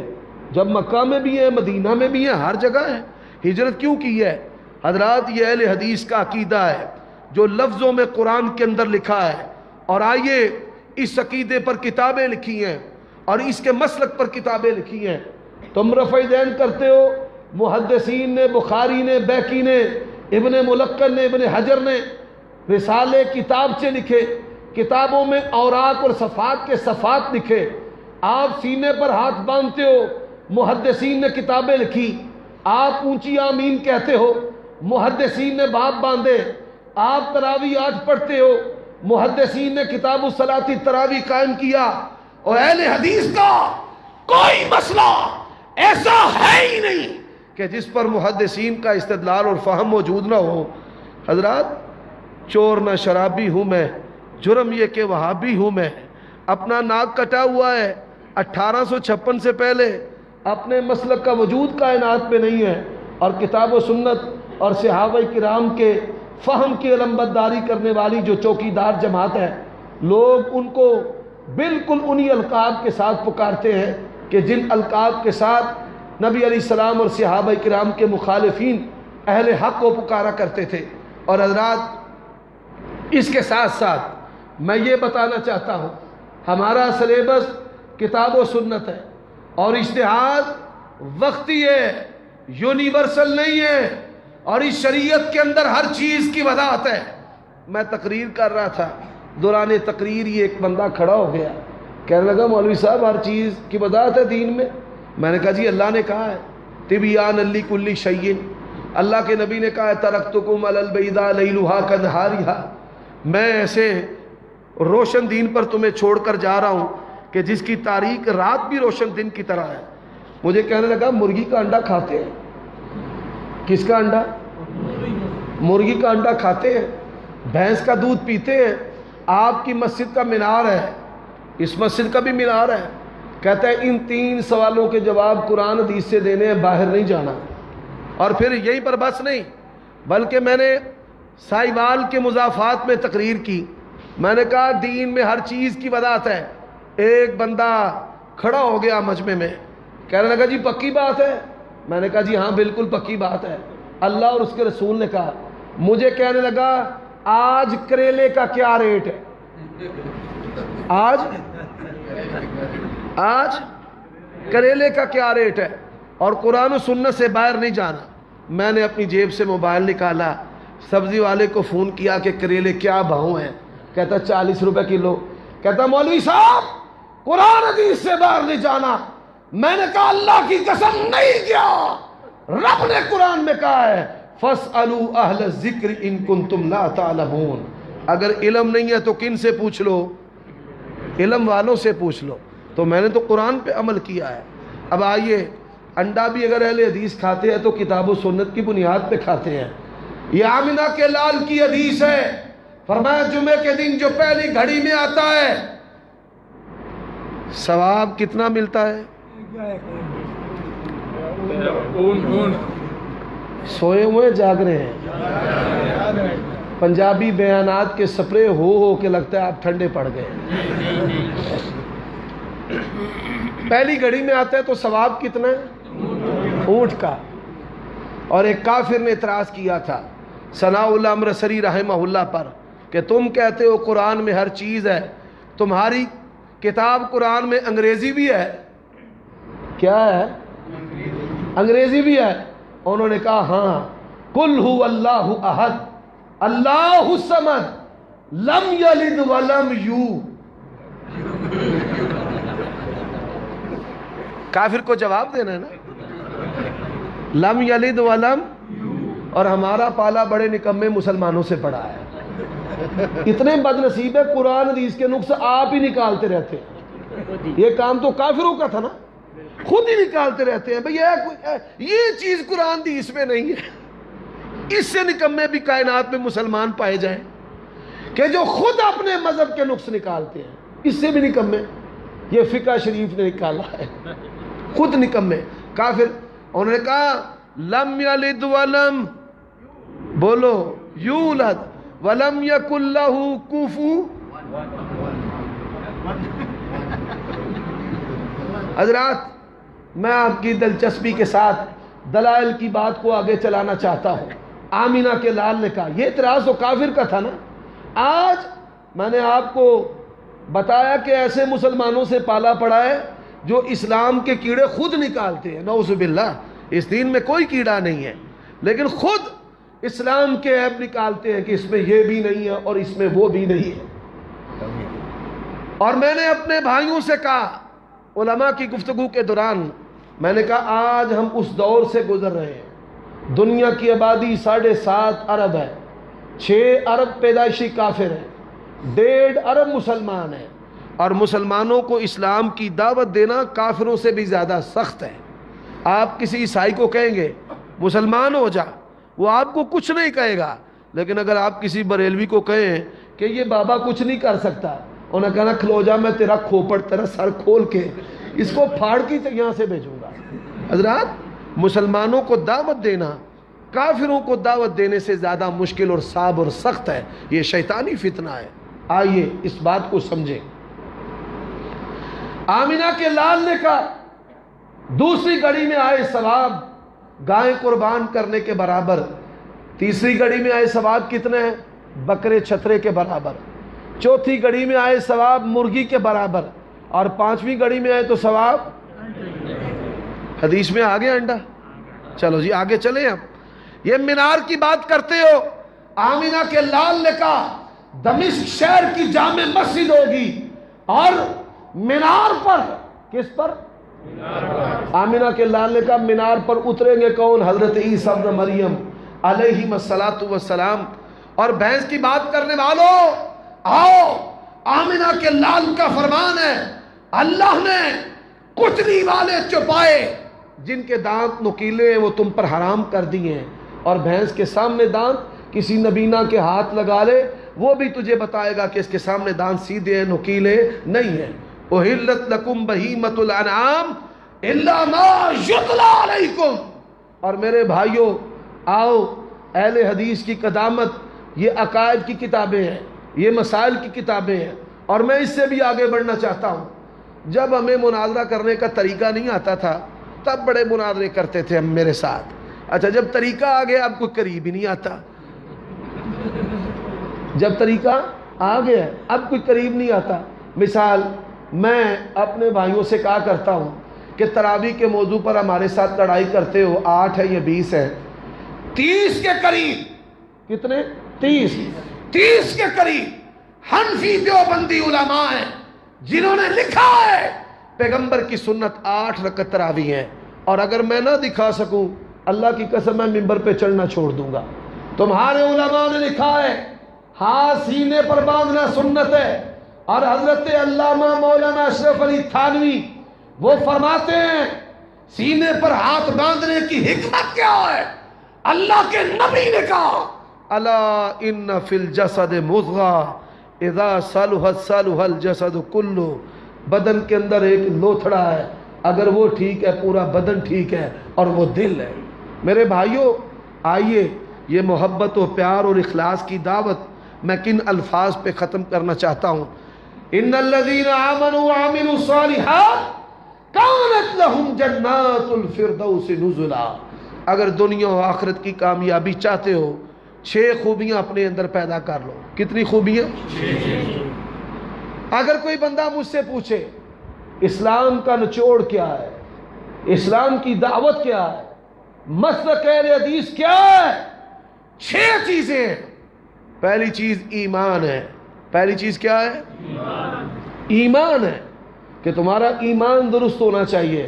جب مکہ میں بھی ہے، مدینہ میں بھی ہے، ہر جگہ ہے، ہجرت کیوں کی ہے؟ حضرات یہ اہل حدیث کا عقیدہ ہے جو لفظوں میں قرآن کے اندر لکھا ہے، اور آئیے اس عقیدے پر کتابیں لکھی ہیں اور اس کے مسلک پر کتابیں لکھی ہیں۔ تم رفع دین کرتے ہو، محدثین نے، بخاری نے، بیکی نے، ابن ملقن نے، ابن حجر نے رسالے کتابچے لکھے، کتابوں میں اوراق اور صفحات کے صفحات لکھے، آپ سینے پر ہاتھ باندھتے ہو، محدثین نے کتابیں لکھی، آپ اونچی آمین کہتے ہو، محدثین نے باب باندھے، آپ تراویح آج پڑھتے ہو، محدثین نے کتاب الصلاۃ تراویح قائم کیا، اور اہل حدیث کا کوئی مسئلہ ایسا ہے ہی نہیں کہ جس پر محدثین کا استدلال اور فہم موجود نہ ہو۔ حضرات چور نہ شرابی ہوں میں، جرم یہ کہ وہابی ہوں میں، اپنا ناک کٹا ہوا ہے 1856 سے پہلے، اپنے مسلک کا وجود کائنات میں نہیں ہے، اور کتاب و سنت اور صحابہ کرام کے فہم کی علمبرداری کرنے والی جو چوکیدار جماعت ہے، لوگ ان کو بالکل انہی القاب کے ساتھ پکارتے ہیں کہ جن القاب کے ساتھ نبی علیہ السلام اور صحابہ کرام کے مخالفین اہل حق کو پکارا کرتے تھے۔ اور حضرات اس کے ساتھ ساتھ میں یہ بتانا چاہتا ہوں، ہمارا سلیبس کتاب و سنت ہے، اور اجتہاد وقتی ہے، یونیورسل نہیں ہے، اور اس شریعت کے اندر ہر چیز کی وضاحت ہے۔ میں تقریر کر رہا تھا، دوران تقریر یہ ایک بندہ کھڑا ہو گیا، کہنے لگا مولوی صاحب ہر چیز کی وضاحت ہے دین میں۔ میں نے کہا جی اللہ نے کہا ہے تبیان لکل شیء، اللہ کے نبی نے کہا ہے ترکتکم علی البیضاء لیلھا کنہارھا، میں ایسے روشن دین پر تمہیں چھوڑ کر جا رہا ہوں کہ جس کی تاریک رات بھی روشن دن کی طرح ہے۔ مجھے کہنے لگا مرغی کا انڈا کھاتے ہیں؟ کس کا انڈا؟ مرغی کا انڈا کھاتے ہیں، بھینس کا دودھ پیتے ہیں، آپ کی مسجد کا مینار ہے، اس مسجد کا بھی مینار ہے، کہتا ہے ان 3 سوالوں کے جواب قرآن حدیث سے دینے ہیں، باہر نہیں جانا۔ اور پھر یہیں پر بس نہیں، بلکہ میں نے سائیوال کے مضافات میں تقریر کی، میں نے کہا دین میں ہر چیز کی وضاحت ہے۔ ایک بندہ کھڑا ہو گیا مجمع میں، کہنے لگا جی پکی بات ہے؟ میں نے کہا جی ہاں بالکل پکی بات ہے، اللہ اور اس کے رسول نے کہا۔ مجھے کہنے لگا آج کریلے کا کیا ریٹ ہے؟ آج کریلے کا کیا ریٹ ہے؟ اور قرآن و سنت سے باہر نہیں جانا۔ میں نے اپنی جیب سے موبائل نکالا، سبزی والے کو فون کیا کہ کریلے کیا بھاؤ ہیں؟ کہتا 40 روپے کلو۔ کہتا مولوی صاحب قرآن حدیث سے باہر نہیں جانا۔ میں نے کہا اللہ کی قسم نہیں کیا، رب نے قرآن میں کہا ہے فَاسْأَلُوا أَهْلَ الذِّكْرِ إِن كُنتُمْ لَا تَعْلَمُونَ، اگر علم نہیں ہے تو کن سے پوچھ لو؟ علم والوں سے پوچھ لو۔ تو میں نے تو قرآن پہ عمل کیا ہے۔ اب آئیے، انڈا بھی اگر اہل حدیث کھاتے ہیں تو کتاب و سنت کی بنیاد پہ کھاتے ہیں۔ یہ آمنہ کے لال کی حدیث ہے، فرمایا جمعے کے دن جو پہلی گھڑی میں آتا ہے ثواب کتنا ملتا ہے؟ سوئے ہوئے جاگ رہے ہیں، پنجابی بیانات کے سپرے ہو کے لگتا ہے آپ ٹھنڈے پڑ گئے۔ پہلی گھڑی میں آتا ہے تو ثواب کتنا ہے؟ اونٹ کا۔ اور ایک کافر نے اعتراض کیا تھا ثناء اللہ امرسری رحمہ اللہ پر کہ تم کہتے ہو قرآن میں ہر چیز ہے، تمہاری کتاب قرآن میں انگریزی بھی ہے؟ کیا ہے؟ انگریزی بھی ہے؟ انہوں نے کہا ہاں، قل هو اللہ احد اللہ الصمد لم یلد ولم یولد۔ کافر کو جواب دینا ہے نا، لم یلد ولم، اور ہمارا پالا بڑے نکمے مسلمانوں سے پڑا ہے۔ اتنے بد نصیب ہے قرآن حدیث کے نقص آپ ہی نکالتے رہتے ہیں. یہ کام تو کافروں کا تھا نا, خود ہی نکالتے رہتے ہیں. بھئی یہ چیز قرآن حدیث میں نہیں ہے. اس سے نکمے بھی کائنات میں مسلمان پائے جائیں کہ جو خود اپنے مذہب کے نقص نکالتے ہیں. اس سے بھی نکمے. یہ فقہ شریف نے نکالا ہے, خود نکمے کافر. انہوں نے کہا لم یلد ولم, بولو, یولد ولم یکن لہ کفوا. حضرات, میں آپ کی دلچسپی کے ساتھ دلائل کی بات کو آگے چلانا چاہتا ہوں. آمینہ کے لال نے کہا, یہ اعتراض تو کافر کا تھا نا. آج میں نے آپ کو بتایا کہ ایسے مسلمانوں سے پالا پڑا ہے جو اسلام کے کیڑے خود نکالتے ہیں. نعوذ باللہ, اس دین میں کوئی کیڑا نہیں ہے, لیکن خود اسلام کے عیب نکالتے ہیں کہ اس میں یہ بھی نہیں ہے اور اس میں وہ بھی نہیں ہے. اور میں نے اپنے بھائیوں سے کہا, علماء کی گفتگو کے دوران میں نے کہا آج ہم اس دور سے گزر رہے ہیں. دنیا کی آبادی 7.5 ارب ہے. 6 ارب پیدائشی کافر ہیں, 1.5 ارب مسلمان ہیں, اور مسلمانوں کو اسلام کی دعوت دینا کافروں سے بھی زیادہ سخت ہے. آپ کسی عیسائی کو کہیں گے مسلمان ہو جا, وہ آپ کو کچھ نہیں کہے گا. لیکن اگر آپ کسی بریلوی کو کہیں کہ یہ بابا کچھ نہیں کر سکتا, انہیں کہنا کھلو جا, میں تیرا کھوپڑ تیرا سر کھول کے اس کو پھاڑ کی یہاں سے بھیجوں گا. حضرات, مسلمانوں کو دعوت دینا کافروں کو دعوت دینے سے زیادہ مشکل اور صعب اور سخت ہے. یہ شیطانی فتنہ ہے. آئیے اس بات کو سمجھیں. آمینہ کے لال نے کہا دوسری گھڑی میں آئے ثواب گائے قربان کرنے کے برابر, تیسری گھڑی میں آئے ثواب کتنے ہیں؟ بکرے چھترے کے برابر. چوتھی گھڑی میں آئے ثواب مرغی کے برابر, اور 5ویں گھڑی میں آئے تو ثواب حدیث میں آ گیا انڈا. چلو جی آگے چلیں. اب یہ مینار کی بات کرتے ہو. آمینہ کے لال نے کہا دمشق شہر کی جامع مسجد ہوگی, اور مینار پر, کس پر؟ آمینہ کے لال نے کہا مینار پر اتریں گے کون؟ حضرت عیسیٰ ابن مریم علیہ السلام. اور بحث کی بات کرنے والوں آؤ, آمینہ کے لال کا فرمان ہے اللہ نے کچلی والے چوپائے جن کے دانت نکیلے ہیں وہ تم پر حرام کر دیے ہیں, اور بھینس کے سامنے دانت کسی نبینا کے ہاتھ لگا لے وہ بھی تجھے بتائے گا کہ اس کے سامنے دانت سیدھے ہیں, نکیلے نہیں ہیں. احلت لکم بہیمۃ الانعام الا ما یتلی علیکم. اور میرے بھائیوں آؤ, اہل حدیث کی قدامت یہ عقائد کی کتابیں ہیں, یہ مسائل کی کتابیں ہیں, اور میں اس سے بھی آگے بڑھنا چاہتا ہوں. جب ہمیں مناظرہ کرنے کا طریقہ نہیں آتا تھا تب بڑے مناظرے کرتے تھے ہم میرے ساتھ. اچھا جب طریقہ آ گیا اب کوئی قریب ہی نہیں آتا. جب طریقہ آ گیا اب کوئی قریب نہیں آتا. مثال میں اپنے بھائیوں سے کہا کرتا ہوں کہ تراویح کے موضوع پر ہمارے ساتھ لڑائی کرتے ہو, 8 ہے یا 20 ہے, 30 کے قریب, کتنے؟ 30 کے قریب حنفی دیوبندی علماء ہیں جنہوں نے لکھا ہے پیغمبر کی سنت 8 رکعت تراویح ہے, اور اگر میں نہ دکھا سکوں اللہ کی قسم میں ممبر پہ چڑھنا چھوڑ دوں گا. تمہارے علماء نے لکھا ہے ہاتھ سینے پر باندھنا سنت ہے, اور حضرت علامہ مولانا اشرف علی تھانوی وہ فرماتے ہیں سینے پر ہاتھ باندھنے کی حکمت کیا ہے؟ اللہ کے نبی نے کہا الا ان فی الجسد مضغہ اذا صلحت صلح الجسد کلہ. بدن کے اندر ایک لوتھڑا ہے, اگر وہ ٹھیک ہے پورا بدن ٹھیک ہے, اور وہ دل ہے. میرے بھائیوں آئیے یہ محبت و پیار اور اخلاص کی دعوت میں کن الفاظ پہ ختم کرنا چاہتا ہوں. ان الذین آمنوا وعملوا الصالحات کانت لہم جنات الفردوس نزلا. اگر دنیا و آخرت کی کامیابی چاہتے ہو 6 خوبیاں اپنے اندر پیدا کر لو. کتنی خوبیاں؟ 6. اگر کوئی بندہ مجھ سے پوچھے اسلام کا نچوڑ کیا ہے, اسلام کی دعوت کیا ہے, مسلک اہل حدیث کیا ہے, 6 چیزیں ہیں. پہلی چیز ایمان ہے. پہلی چیز کیا ہے؟ ایمان ہے کہ تمہارا ایمان درست ہونا چاہیے,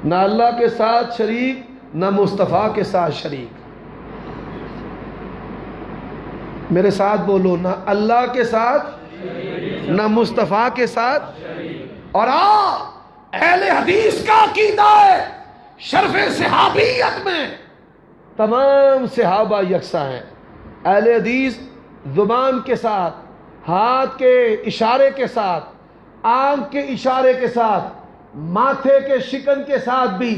نہ اللہ کے ساتھ شریک نہ مصطفیٰ کے ساتھ شریک. میرے ساتھ بولو، نہ اللہ کے ساتھ نہ مصطفیٰ کے ساتھ. اور اہل حدیث کا عقیدہ ہے شرف صحابیت میں تمام صحابہ یکساں ہیں. اہل حدیث زبان کے ساتھ، ہاتھ کے اشارے کے ساتھ، آنکھ کے اشارے کے ساتھ، ماتھے کے شکن کے ساتھ بھی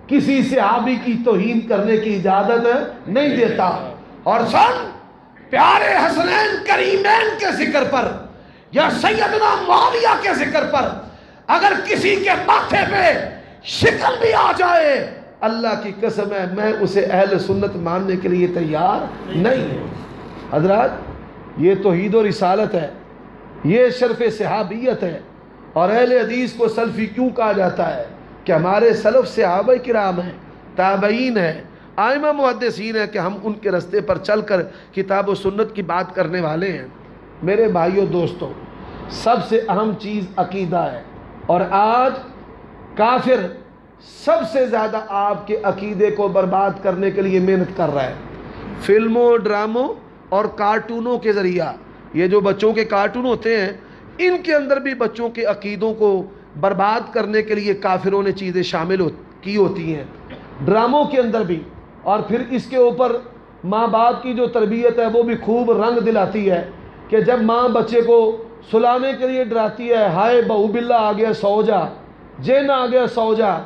کسی صحابی کی توہین کرنے کی اجازت نہیں دیتا. اور پیارے حسنین کریمین کے ذکر پر یا سیدنا معاویہ کے ذکر پر اگر کسی کے ماتھے پہ شکل بھی آ جائے، اللہ کی قسم ہے میں اسے اہل سنت ماننے کے لیے تیار نہیں ہوں. حضرات، یہ توحید و رسالت ہے، یہ شرف صحابیت ہے. اور اہل حدیث کو سلفی کیوں کہا جاتا ہے؟ کہ ہمارے سلف صحابہ کرام ہیں، تابعین ہیں، ائمہ محدثین ہیں، کہ ہم ان کے رستے پر چل کر کتاب و سنت کی بات کرنے والے ہیں. میرے بھائیوں دوستوں، سب سے اہم چیز عقیدہ ہے. اور آج کافر سب سے زیادہ آپ کے عقیدے کو برباد کرنے کے لیے محنت کر رہا ہے. فلموں، ڈراموں اور کارٹونوں کے ذریعہ، یہ جو بچوں کے کارٹون ہوتے ہیں ان کے اندر بھی بچوں کے عقیدوں کو برباد کرنے کے لیے کافروں نے چیزیں شامل کی ہوتی ہیں، ڈراموں کے اندر بھی. اور پھر اس کے اوپر ماں باپ کی جو تربیت ہے وہ بھی خوب رنگ دلاتی ہے کہ جب ماں بچے کو سلانے کے لیے ڈراتی ہے، ہائے بہو بلا آ گیا سو جا، جن آ گیا سو جا،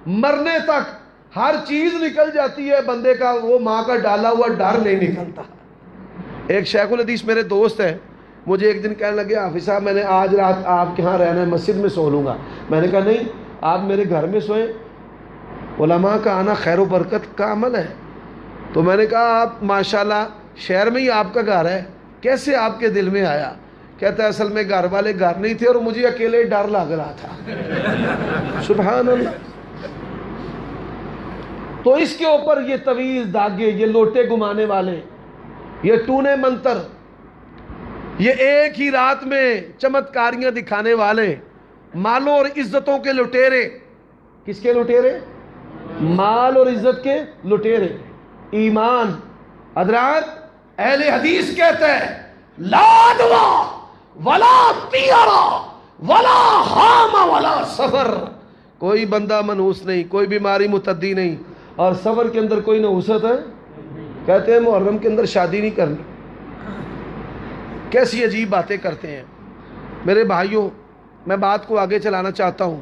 مرنے تک ہر چیز نکل جاتی ہے بندے کا، وہ ماں کا ڈالا ہوا ڈر نہیں نکلتا. ایک شیخ الحدیث میرے دوست ہے، مجھے ایک دن کہنے لگے حافظ صاحب میں نے آج رات آپ کے ہاں رہنا ہے، مسجد میں سو لوں گا. میں نے کہا نہیں، آپ میرے گھر میں سوئیں، علماء کا آنا خیر و برکت کا عمل ہے. تو میں نے کہا آپ ماشاءاللہ شہر میں ہی آپ کا گھر ہے، کیسے آپ کے دل میں آیا؟ کہتا ہے اصل میں گھر والے گھر نہیں تھے اور مجھے اکیلے ڈر لگ رہا تھا. سبحان اللہ. تو اس کے اوپر یہ تویز داغے، یہ لوٹے گمانے والے، یہ ٹونے منتر، یہ ایک ہی رات میں چمتکاریاں دکھانے والے، مالوں اور عزتوں کے لٹیرے. کس کے لٹیرے؟ مال اور عزت کے لٹیرے. ایمان. حضرات، اہل حدیث کہتے ہیں لا دوا ولا طیرا ولا حام ولا سفر. کوئی بندہ منحوس نہیں، کوئی بیماری متعدی نہیں، اور سفر کے اندر کوئی نحوست ہے. کہتے ہیں محرم کے اندر شادی نہیں کرنی. کیسی عجیب باتیں کرتے ہیں. میرے بھائیوں، میں بات کو آگے چلانا چاہتا ہوں.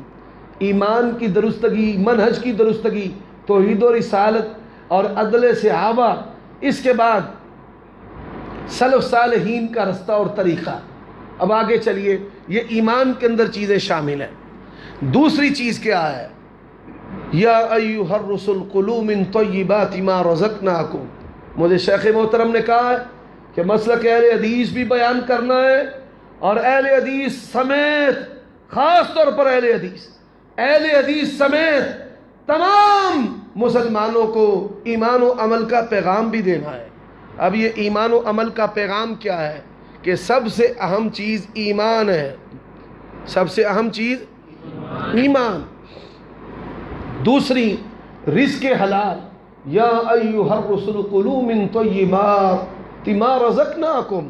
ایمان کی درستگی، منہج کی درستگی، توحید و رسالت اور عدل صحابہ، اس کے بعد سلف صالحین کا رستہ اور طریقہ. اب آگے چلیے، یہ ایمان کے اندر چیزیں شامل ہیں. دوسری چیز کیا ہے؟ یا ایھا الرسل کلوا من طیبات ما رزقناکم. مجھے شیخ محترم نے کہا ہے کہ مسلک اہل حدیث بھی بیان کرنا ہے، اور اہل حدیث سمیت، خاص طور پر اہل حدیث سمیت تمام مسلمانوں کو ایمان و عمل کا پیغام بھی دینا ہے. اب یہ ایمان و عمل کا پیغام کیا ہے؟ کہ سب سے اہم چیز ایمان ہے. سب سے اہم چیز ایمان. دوسری، رزق حلال. یا ایھا الرسل کلوا من طیبات ما رزقناکم.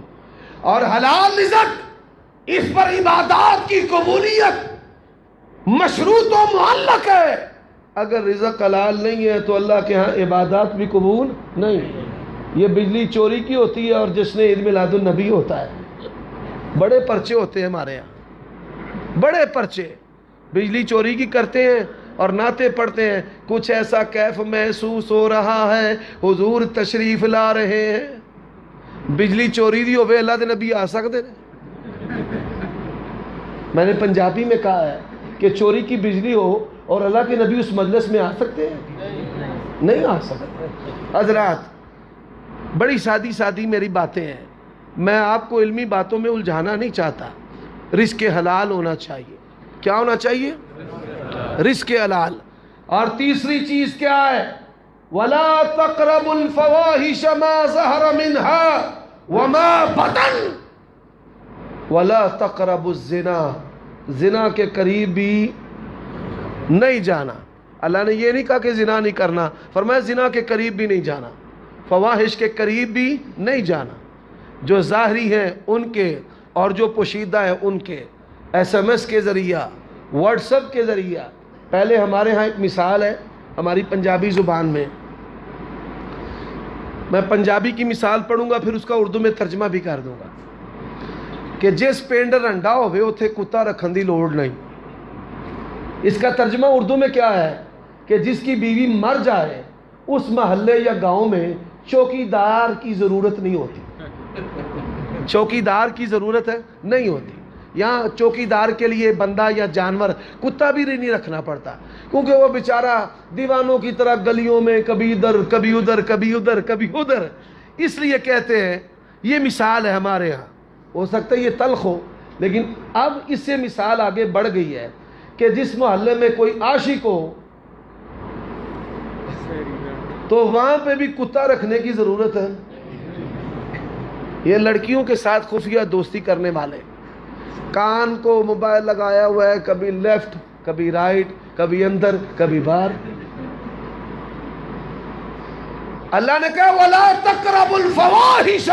اور حلال رزق، اس پر عبادات کی قبولیت مشروط و معلق ہے. اگر رزق حلال نہیں ہے تو اللہ کے ہاں عبادات بھی قبول نہیں. یہ بجلی چوری کی ہوتی ہے اور جشن عید میلاد النبی ہوتا ہے. بڑے پرچے ہوتے ہیں ہمارے یہاں، بڑے پرچے بجلی چوری کی کرتے ہیں اور نعتیں پڑھتے ہیں. کچھ ایسا کیف محسوس ہو رہا ہے حضور تشریف لا رہے ہیں. بجلی چوری دی ہوئے اللہ دے نبی آ سکتے ہیں؟ میں نے پنجابی میں کہا ہے کہ چوری کی بجلی ہو اور اللہ کے نبی اس مجلس میں آ سکتے ہیں؟ نہیں آ سکتے. حضرات، بڑی سادی سادی میری باتیں ہیں، میں آپ کو علمی باتوں میں الجھانا نہیں چاہتا. رزق حلال ہونا چاہیے. کیا ہونا چاہیے؟ رزق حلال. اور تیسری چیز کیا ہے؟ وَلَا تَقْرَبُوا الْفَوَاحِشَ مَا ظَهَرَ مِنْهَا وَمَا بَطَنَ وَلَا تَقْرَبُوا الزِّنَا. زنا کے قریب بھی نہیں جانا. اللہ نے یہ نہیں کہا کہ زنا نہیں کرنا، فرمایا زنا کے قریب بھی نہیں جانا، فواحش کے قریب بھی نہیں جانا. جو ظاہری ہیں ان کے اور جو پوشیدہ ہیں ان کے، SMS کے ذریعہ، واٹس ایپ کے ذریعہ۔ پہلے ہمارے ہاں ایک مثال ہے ہماری پنجابی زبان میں پنجابی کی مثال پڑھوں گا، پھر اس کا اردو میں ترجمہ بھی کر دوں گا کہ جس پنڈ رنڈا ہوئے اتھے کتا رکھن دی لوڑ نہیں۔ اس کا ترجمہ اردو میں کیا ہے کہ جس کی بیوی مر جائے اس محلے یا گاؤں میں چوکیدار کی ضرورت نہیں ہوتی، چوکیدار کی ضرورت ہے نہیں ہوتی۔ یہاں چوکیدار کے لیے بندہ یا جانور کتا بھی نہیں رکھنا پڑتا، کیونکہ وہ بیچارہ دیوانوں کی طرح گلیوں میں کبھی ادھر کبھی ادھر کبھی ادھر کبھی ادھر۔ اس لیے کہتے ہیں یہ مثال ہے ہمارے ہاں، ہو سکتا ہے یہ تلخ ہو، لیکن اب اس سے مثال آگے بڑھ گئی ہے کہ جس محلے میں کوئی عاشق ہو تو وہاں پہ بھی کتا رکھنے کی ضرورت ہے۔ یہ لڑکیوں کے ساتھ خفیہ دوستی کرنے والے، کان کو موبائل لگایا ہوا ہے، کبھی لیفٹ کبھی رائٹ، کبھی اندر کبھی باہر۔ اللہ نے کہا وَلَا تَقْرَبُوا الْفَوَاحِشَ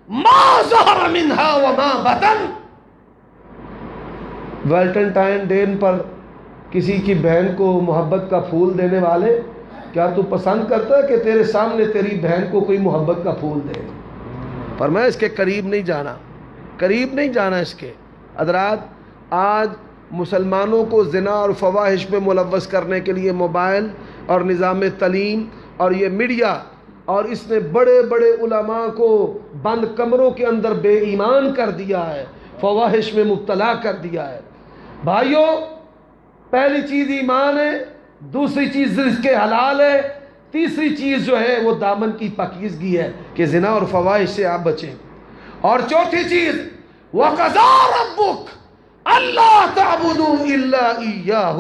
مَا ظَهَرَ مِنْهَا وَمَا بَطَنَ۔ ویلنٹائن ڈے پر کسی کی بہن کو محبت کا پھول دینے والے، کیا تو پسند کرتا ہے کہ تیرے سامنے تیری بہن کو کوئی محبت کا پھول دے؟ پر میں اس کے قریب نہیں جانا، قریب نہیں جانا اس کے۔ حضرات، آج مسلمانوں کو زنا اور فواحش میں ملوث کرنے کے لیے موبائل اور نظام تعلیم اور یہ میڈیا، اور اس نے بڑے بڑے علماء کو بند کمروں کے اندر بے ایمان کر دیا ہے، فواحش میں مبتلا کر دیا ہے۔ بھائیوں، پہلی چیز ایمان ہے، دوسری چیز رزق حلال ہے، تیسری چیز جو ہے وہ دامن کی پاکیزگی ہے کہ زنا اور فواحش سے آپ بچیں، اور چوتھی چیز وَقَضَىٰ رَبُّكَ أَلَّا تَعْبُدُوا إِلَّا إِيَّاهُ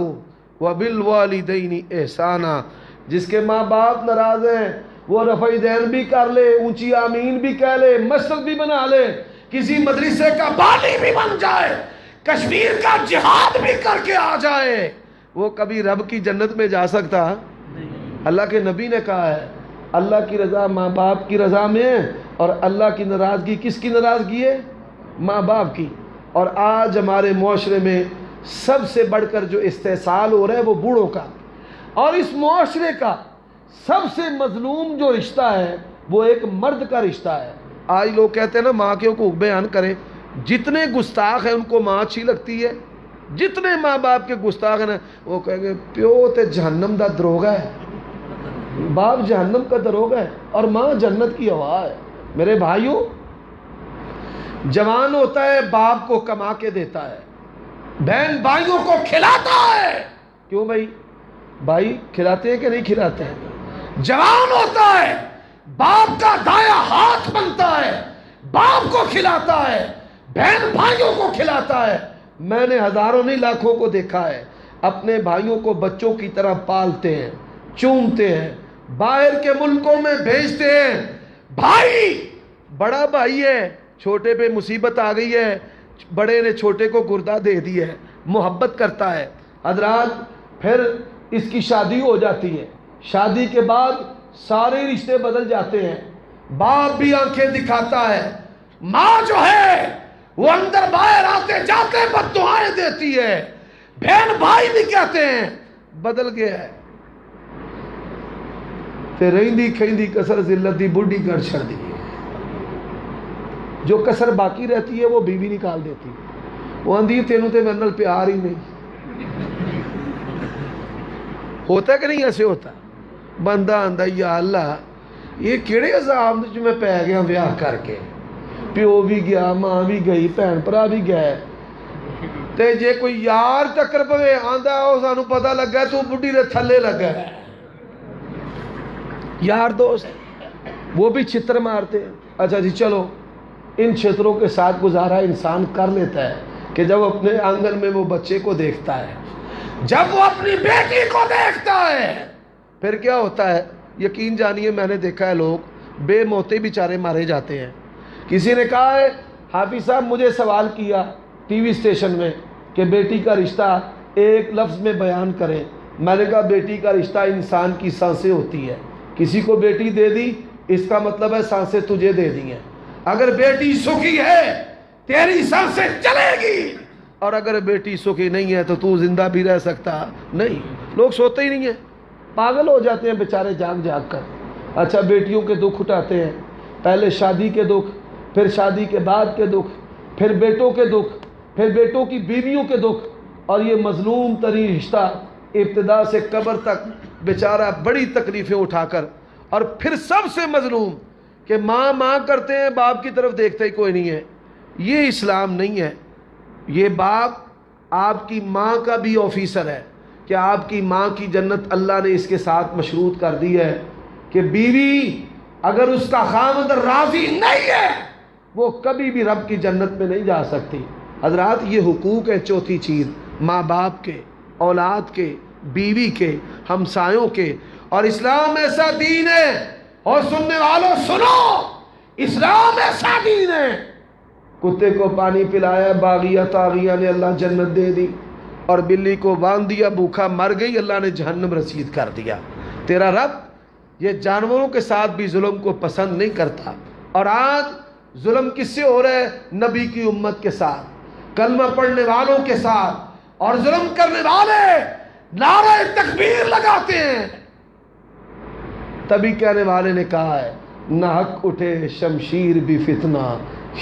وَبِالْوَالِدَيْنِ إِحْسَانًا۔ جس کے ماں باپ ناراض ہیں وہ رفع دین بھی کر لے، اونچی آمین بھی کہہ لے، مسجد بھی بنا لے، کسی مدرسے کا بالی بھی بن جائے، کشمیر کا جہاد بھی کر کے آ جائے، وہ کبھی رب کی جنت میں جا سکتا؟ اللہ کے نبی نے کہا ہے اللہ کی رضا ماں باپ کی رضا میں ہے، اور اللہ کی ناراضگی کس کی ناراضگی ہے؟ ماں باپ کی۔ اور آج ہمارے معاشرے میں سب سے بڑھ کر جو استحصال ہو رہا ہے وہ بوڑھوں کا، اور اس معاشرے کا سب سے مظلوم جو رشتہ ہے وہ ایک مرد کا رشتہ ہے۔ آج لوگ کہتے ہیں نا ماں کے حقوق بیان کریں، جتنے گستاخ ہیں ان کو ماں اچھی لگتی ہے، جتنے ماں باپ کے گستاخ ہیں وہ کہیں گے پیو تے جہنم دا دروگا ہے، باپ جہنم کا دروگا ہے اور ماں جنت کی ہوا ہے۔ میرے بھائیوں، جوان ہوتا ہے باپ کو کما کے دیتا ہے، بہن بھائیوں کو کھلاتا ہے، کیوں بھائی؟ بھائی کھلاتے ہیں کہ نہیں کھلاتے ہیں؟ جوان ہوتا ہے باپ کا دایاں ہاتھ بنتا ہے، باپ کو کھلاتا ہے، بہن بھائیوں کو کھلاتا ہے۔ میں نے ہزاروں نہیں لاکھوں کو دیکھا ہے اپنے بھائیوں کو بچوں کی طرح پالتے ہیں، چومتے ہیں، باہر کے ملکوں میں بھیجتے ہیں۔ بھائی بڑا بھائی ہے، چھوٹے پہ مصیبت آ گئی ہے، بڑے نے چھوٹے کو گردہ دے دی ہے، محبت کرتا ہے۔ حضرات، پھر اس کی شادی ہو جاتی ہے، شادی کے بعد سارے رشتے بدل جاتے ہیں، باپ بھی آنکھیں دکھاتا ہے، ماں جو ہے وہ اندر باہر آتے جاتے بد دعائیں دیتی ہے، بہن بھائی بھی کہتے ہیں بدل گیا ہے، تے رہندی کھیندی کسر ذلت دی بڈھی کر چھڑ دی، جو کسر باقی رہتی ہے وہ بیوی نکال دیتی، وہ آندھی تینوں تے میرے نال پیار ہی نہیں۔ ہوتا ہے کہ نہیں ایسے ہوتا؟ بندہ آندہ یا اللہ یہ کیڑے عذاب جو میں پہ گیا بیاہ کر کے، پیو بھی گیا، ماں بھی گئی، بہن پرا بھی گئے، تے جے کوئی یار ٹکر پوے آندہ ہو سانو پتہ لگا ہے تو بڈھی دے تھلے لگا ہے۔ یار دوست وہ بھی چھتر مارتے ہیں۔ اچھا جی چلو، ان چھتروں کے ساتھ گزارا انسان کر لیتا ہے کہ جب اپنے آنگن میں وہ بچے کو دیکھتا ہے، جب وہ اپنی بیٹی کو دیکھتا ہے، پھر کیا ہوتا ہے؟ یقین جانیے میں نے دیکھا ہے لوگ بے موتے بیچارے مارے جاتے ہیں۔ کسی نے کہا ہے حافظ صاحب مجھے سوال کیا ٹی وی اسٹیشن میں کہ بیٹی کا رشتہ ایک لفظ میں بیان کریں۔ میں نے کہا بیٹی کا رشتہ انسان کی سانسیں ہوتی ہے، کسی کو بیٹی دے دی اس کا مطلب ہے سانسیں تجھے دے دی ہیں۔ اگر بیٹی سکھی ہے تیری سانسیں چلے گی، اور اگر بیٹی سکھی نہیں ہے تو تو زندہ بھی رہ سکتا نہیں۔ لوگ سوتے ہی نہیں ہیں، پاگل ہو جاتے ہیں بیچارے جاگ جاگ کر۔ اچھا بیٹیوں کے دکھ اٹھاتے ہیں، پہلے شادی کے دکھ، پھر شادی کے بعد کے دکھ، پھر بیٹوں کے دکھ، پھر بیٹوں کی بیویوں کے دکھ، اور یہ مظلوم ترین رشتہ ابتدا سے قبر تک بیچارہ بڑی تکلیفیں اٹھا کر، اور پھر سب سے مظلوم کہ ماں ماں کرتے ہیں باپ کی طرف دیکھتا ہی کوئی نہیں ہے۔ یہ اسلام نہیں ہے۔ یہ باپ آپ کی ماں کا بھی آفیسر ہے کہ آپ کی ماں کی جنت اللہ نے اس کے ساتھ مشروط کر دی ہے کہ بیوی اگر اس کا خاوند راضی نہیں ہے وہ کبھی بھی رب کی جنت میں نہیں جا سکتی۔ حضرات یہ حقوق ہے چوتھی چیز، ماں باپ کے، اولاد کے، بیوی کے، ہمسایوں کے۔ اور اسلام ایسا دین ہے، اور سننے والوں سنو، اسلام ایسا دین ہے، کتے کو پانی پلایا باغیہ تاغیہ نے اللہ جنت دے دی، اور بلی کو باندھ دیا بھوکا مر گئی اللہ نے جہنم رسید کر دیا۔ تیرا رب یہ جانوروں کے ساتھ بھی ظلم کو پسند نہیں کرتا۔ اور آج ظلم کس سے ہو رہا ہے؟ نبی کی امت کے ساتھ، کلمہ پڑھنے والوں کے ساتھ، اور ظلم کرنے والے نعرہ تکبیر لگاتے ہیں۔ تبھی کہنے والے نے کہا ہے نہ حق اٹھے شمشیر بھی فتنہ،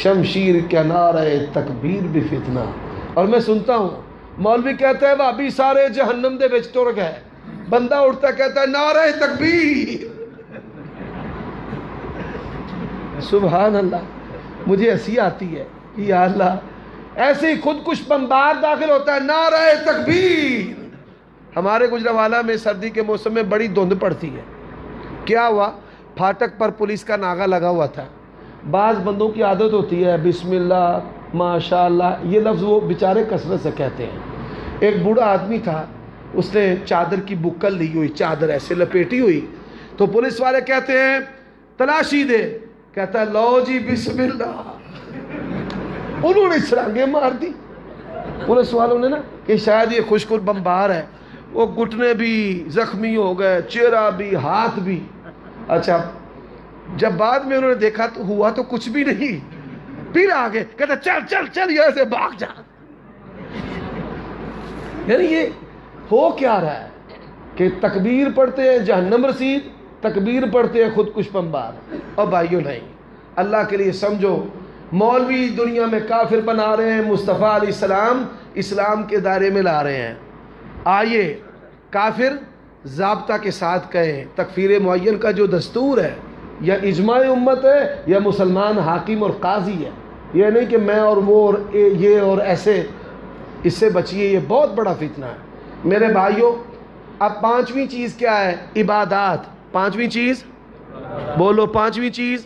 شمشیر کا نعرہ تکبیر بھی فتنہ۔ اور میں سنتا ہوں مولوی کہتا ہے بھابی سارے جہنم دے وچ ٹر گئے، بندہ اٹھتا کہتا ہے نعرہ تکبیر۔ سبحان اللہ، مجھے ہنسی آتی ہے یا اللہ، ایسے ہی خود کش بمبار داخل ہوتا ہے نعرہ تکبیر۔ ہمارے گجرانوالہ میں سردی کے موسم میں بڑی دھند پڑتی ہے۔ کیا ہوا؟ پھاٹک پر پولیس کا ناغہ لگا ہوا تھا۔ بعض بندوں کی عادت ہوتی ہے بسم اللہ ماشاءاللہ، یہ لفظ وہ بیچارے کثرت سے کہتے ہیں۔ ایک بوڑھا آدمی تھا، اس نے چادر کی بکل لی ہوئی، چادر ایسے لپیٹی ہوئی، تو پولیس والے کہتے ہیں تلاشی دے، کہتا ہے لو جی بسم اللہ۔ انہوں نے سرانگیں مار دی پولیس والوں نے نا، کہ شاید یہ خوشکل بمبار ہے۔ وہ گھٹنے بھی زخمی ہو گئے، چہرہ بھی، ہاتھ بھی۔ اچھا جب بعد میں انہوں نے دیکھا تو ہوا تو کچھ بھی نہیں، پھر آگے کہتا چل چل چل یہاں سے بھاگ جا۔ یعنی یہ ہو کیا رہا ہے کہ تکبیر پڑھتے ہیں جہنم رسید، تکبیر پڑھتے ہیں خود کش بمبار۔ اور بھائیوں نہیں، اللہ کے لیے سمجھو، مولوی دنیا میں کافر بنا رہے ہیں، مصطفیٰ علیہ السلام اسلام کے دائرے میں لا رہے ہیں۔ آئیے کافر ضابطہ کے ساتھ کہیں تکفیر معین کا جو دستور ہے یا اجماع امت ہے یا مسلمان حاکم اور قاضی ہے، یہ نہیں کہ میں اور وہ اور یہ اور ایسے، اس سے بچیے، یہ بہت بڑا فتنہ ہے میرے بھائیوں۔ اب پانچویں چیز کیا ہے؟ عبادات۔ پانچویں چیز بولو، پانچویں چیز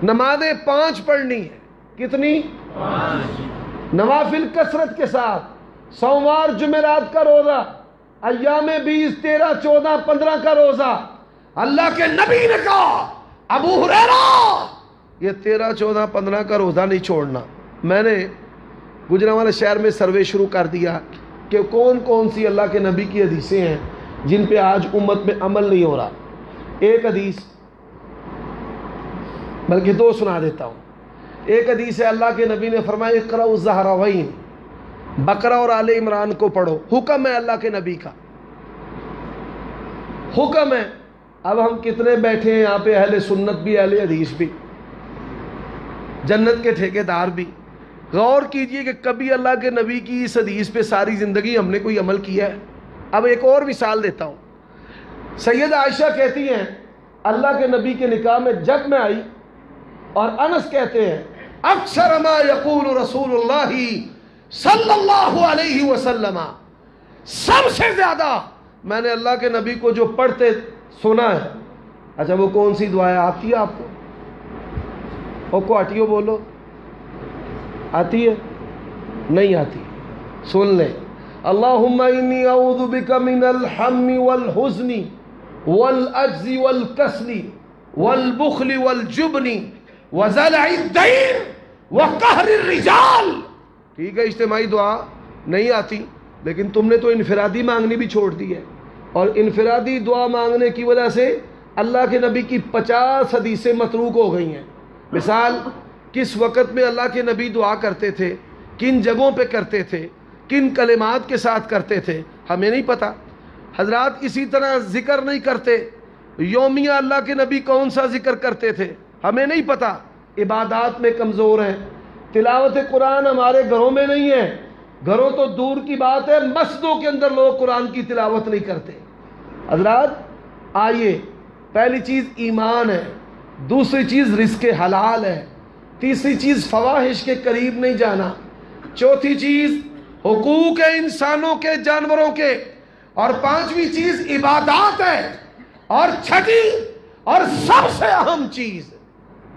نمازیں 5 پڑھنی ہے۔ کتنی؟ 5 نوافل کثرت کے ساتھ، سوموار جمعرات کا روزہ، ایام 20 13 14 15 کا روزہ۔ اللہ کے نبی نے کہا ابو ہریرہ یہ 13 14 15 کا روزہ نہیں چھوڑنا۔ میں نے گجرانوالہ شہر میں سروے شروع کر دیا کہ کون کون سی اللہ کے نبی کی حدیثیں ہیں جن پہ آج امت میں عمل نہیں ہو رہا۔ ایک حدیث بلکہ 2 سنا دیتا ہوں۔ ایک حدیث ہے اللہ کے نبی نے فرمایا اقرأ الزہراوین، بقرہ اور آل عمران کو پڑھو۔ حکم ہے اللہ کے نبی کا، حکم ہے۔ اب ہم کتنے بیٹھے ہیں یہاں پہ، اہل سنت بھی اہل حدیث بھی، جنت کے ٹھیکیدار بھی۔ غور کیجئے کہ کبھی اللہ کے نبی کی اس حدیث پہ ساری زندگی ہم نے کوئی عمل کیا ہے؟ اب ایک اور مثال دیتا ہوں۔ سید عائشہ کہتی ہیں اللہ کے نبی کے نکاح میں جب میں آئی، اور انس کہتے ہیں اکثر ما یقول رسول اللہ صلی اللہ علیہ وسلم، سب سے زیادہ میں نے اللہ کے نبی کو جو پڑھتے سنا ہے۔ اچھا وہ کون سی دعا ہے؟ آتی ہے آپ کو؟ اور کو آتی ہو بولو، آتی ہے؟ نہیں آتی؟ سن لیں، اللہم انی اعوذ بک من الحم والحزن والعجز والکسل والبخل والجبن وزلع الدین وقہر الرجال۔ ٹھیک ہے، اجتماعی دعا نہیں آتی، لیکن تم نے تو انفرادی مانگنی بھی چھوڑ دی ہے، اور انفرادی دعا مانگنے کی وجہ سے اللہ کے نبی کی 50 حدیثیں متروک ہو گئی ہیں۔ مثال کس وقت میں اللہ کے نبی دعا کرتے تھے، کن جگہوں پہ کرتے تھے، کن کلمات کے ساتھ کرتے تھے، ہمیں نہیں پتہ۔ حضرات اسی طرح ذکر نہیں کرتے، یومیہ اللہ کے نبی کون سا ذکر کرتے تھے ہمیں نہیں پتہ۔ عبادات میں کمزور ہیں، تلاوت قرآن ہمارے گھروں میں نہیں ہے، گھروں تو دور کی بات ہے، مسجدوں کے اندر لوگ قرآن کی تلاوت نہیں کرتے۔ حضرات آئیے، پہلی چیز ایمان ہے، دوسری چیز رزق حلال ہے، تیسری چیز فواحش کے قریب نہیں جانا، چوتھی چیز حقوق ہے انسانوں کے، جانوروں کے، اور پانچویں چیز عبادات ہے، اور چھٹی اور سب سے اہم چیز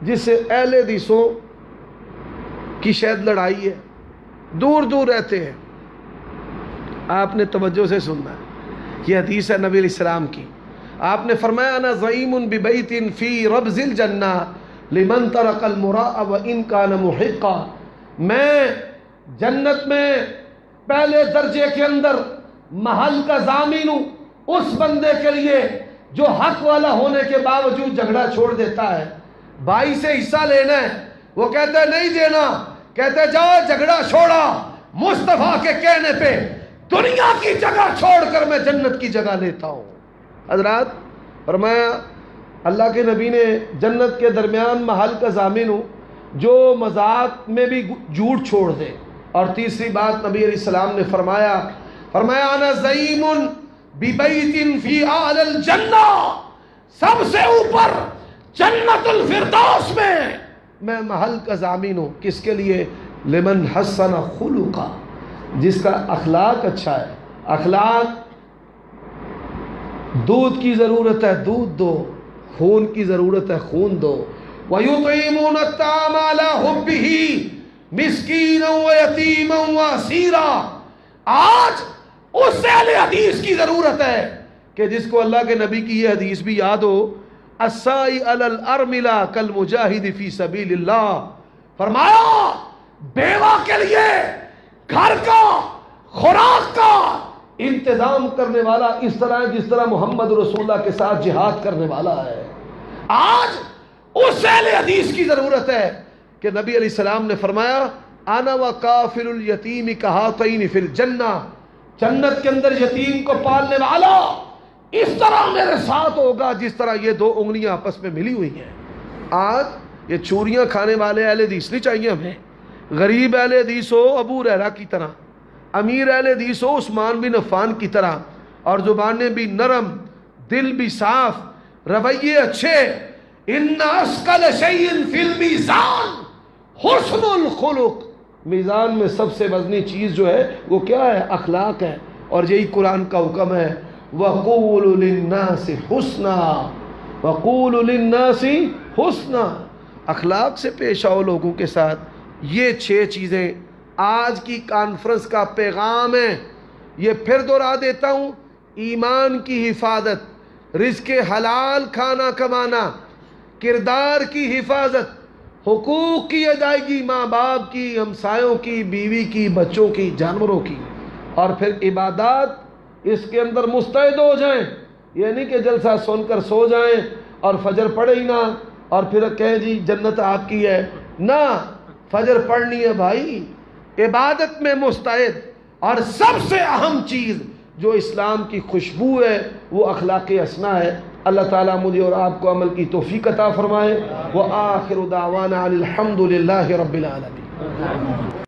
جس سے اہل حدیثوں کی شاید لڑائی ہے، دور دور رہتے ہیں، آپ نے توجہ سے سننا ہے، یہ حدیث ہے نبی علیہ السلام کی۔ آپ نے فرمایا انا زعیم ببیت فی ربض الجنہ لمن ترک المراء وان کان محقا، میں جنت میں پہلے درجے کے اندر محل کا ضامن ہوں اس بندے کے لیے جو حق والا ہونے کے باوجود جھگڑا چھوڑ دیتا ہے۔ بھائی سے حصہ لینا ہے، وہ کہتا ہے نہیں دینا، کہتے ہیں جاؤ جھگڑا چھوڑا، مصطفیٰ کے کہنے پہ دنیا کی جگہ چھوڑ کر میں جنت کی جگہ لیتا ہوں۔ حضرات فرمایا اللہ کے نبی نے جنت کے درمیان محل کا ضامن ہوں جو مذاق میں بھی جھوٹ چھوڑ دے، اور تیسری بات نبی علیہ السلام نے فرمایا انا زعیم ببیت فی اعلی الجنہ، سب سے اوپر جنت الفردوس میں محل کا ضامن ہوں، کس کے لیے؟ لمن حسن خلقا، جس کا اخلاق اچھا ہے۔ اخلاق، دودھ کی ضرورت ہے دودھ دو، خون کی ضرورت ہے خون دو۔ وَيُطْعِمُونَ الطَّعَامَ عَلَىٰ حُبِّهِ مِسْكِينًا وَيَتِيمًا وَأَسِيرًا، آج اس اہل حدیث کی ضرورت ہے کہ جس کو اللہ کے نبی کی یہ حدیث بھی یاد ہو، السائی علی الارملہ کالمجاہد فی سبیل اللہ، فرمایا بیوہ کے لیے گھر کا خوراک کا انتظام کرنے والا اس طرح ہے جس طرح محمد رسول اللہ کے ساتھ جہاد کرنے والا ہے۔ آج اس اہل حدیث کی ضرورت ہے کہ نبی علیہ السلام نے فرمایا انا وکافل الیتیم کہاتین فی الجنہ، جنت کے اندر یتیم کو پالنے والا اس طرح میرے ساتھ ہوگا جس طرح یہ دو انگلیاں آپس میں ملی ہوئی ہیں۔ آج یہ چوریاں کھانے والے اہل حدیث نہیں چاہیے ہمیں، غریب اہل حدیث ہو ابو ہریرہ کی طرح، امیر اہل حدیث ہو عثمان بن عفان کی طرح، اور زبانیں بھی نرم، دل بھی صاف، رویے اچھے۔ ان اثقل شیء فی المیزان حسن الخلق، میزان میں سب سے وزنی چیز جو ہے وہ کیا ہے؟ اخلاق ہے، اور یہی قرآن کا حکم ہے وَقُولُ لِلنَّاسِ حُسْنًا، وَقُولُ لِلنَّاسِ حُسْنًا، اخلاق سے پیش آؤ لوگوں کے ساتھ۔ یہ 6 چیزیں آج کی کانفرنس کا پیغام ہے۔ یہ پھر دوہرا دیتا ہوں، ایمان کی حفاظت، رزق حلال کھانا کمانا، کردار کی حفاظت، حقوق کی ادائیگی، ماں باپ کی، ہمسایوں کی، بیوی کی، بچوں کی، جانوروں کی، اور پھر عبادات اس کے اندر مستعد ہو جائیں۔ یہ نہیں کہ جلسہ سن کر سو جائیں اور فجر پڑھے ہی نہ اور پھر کہیں جی جنت آپ کی ہے، نہ، فجر پڑھنی ہے بھائی، عبادت میں مستعد، اور سب سے اہم چیز جو اسلام کی خوشبو ہے وہ اخلاق حسنہ ہے۔ اللہ تعالیٰ مجھے اور آپ کو عمل کی توفیق عطا فرمائے۔ وآخر دعوانا الحمد للہ رب العالمین۔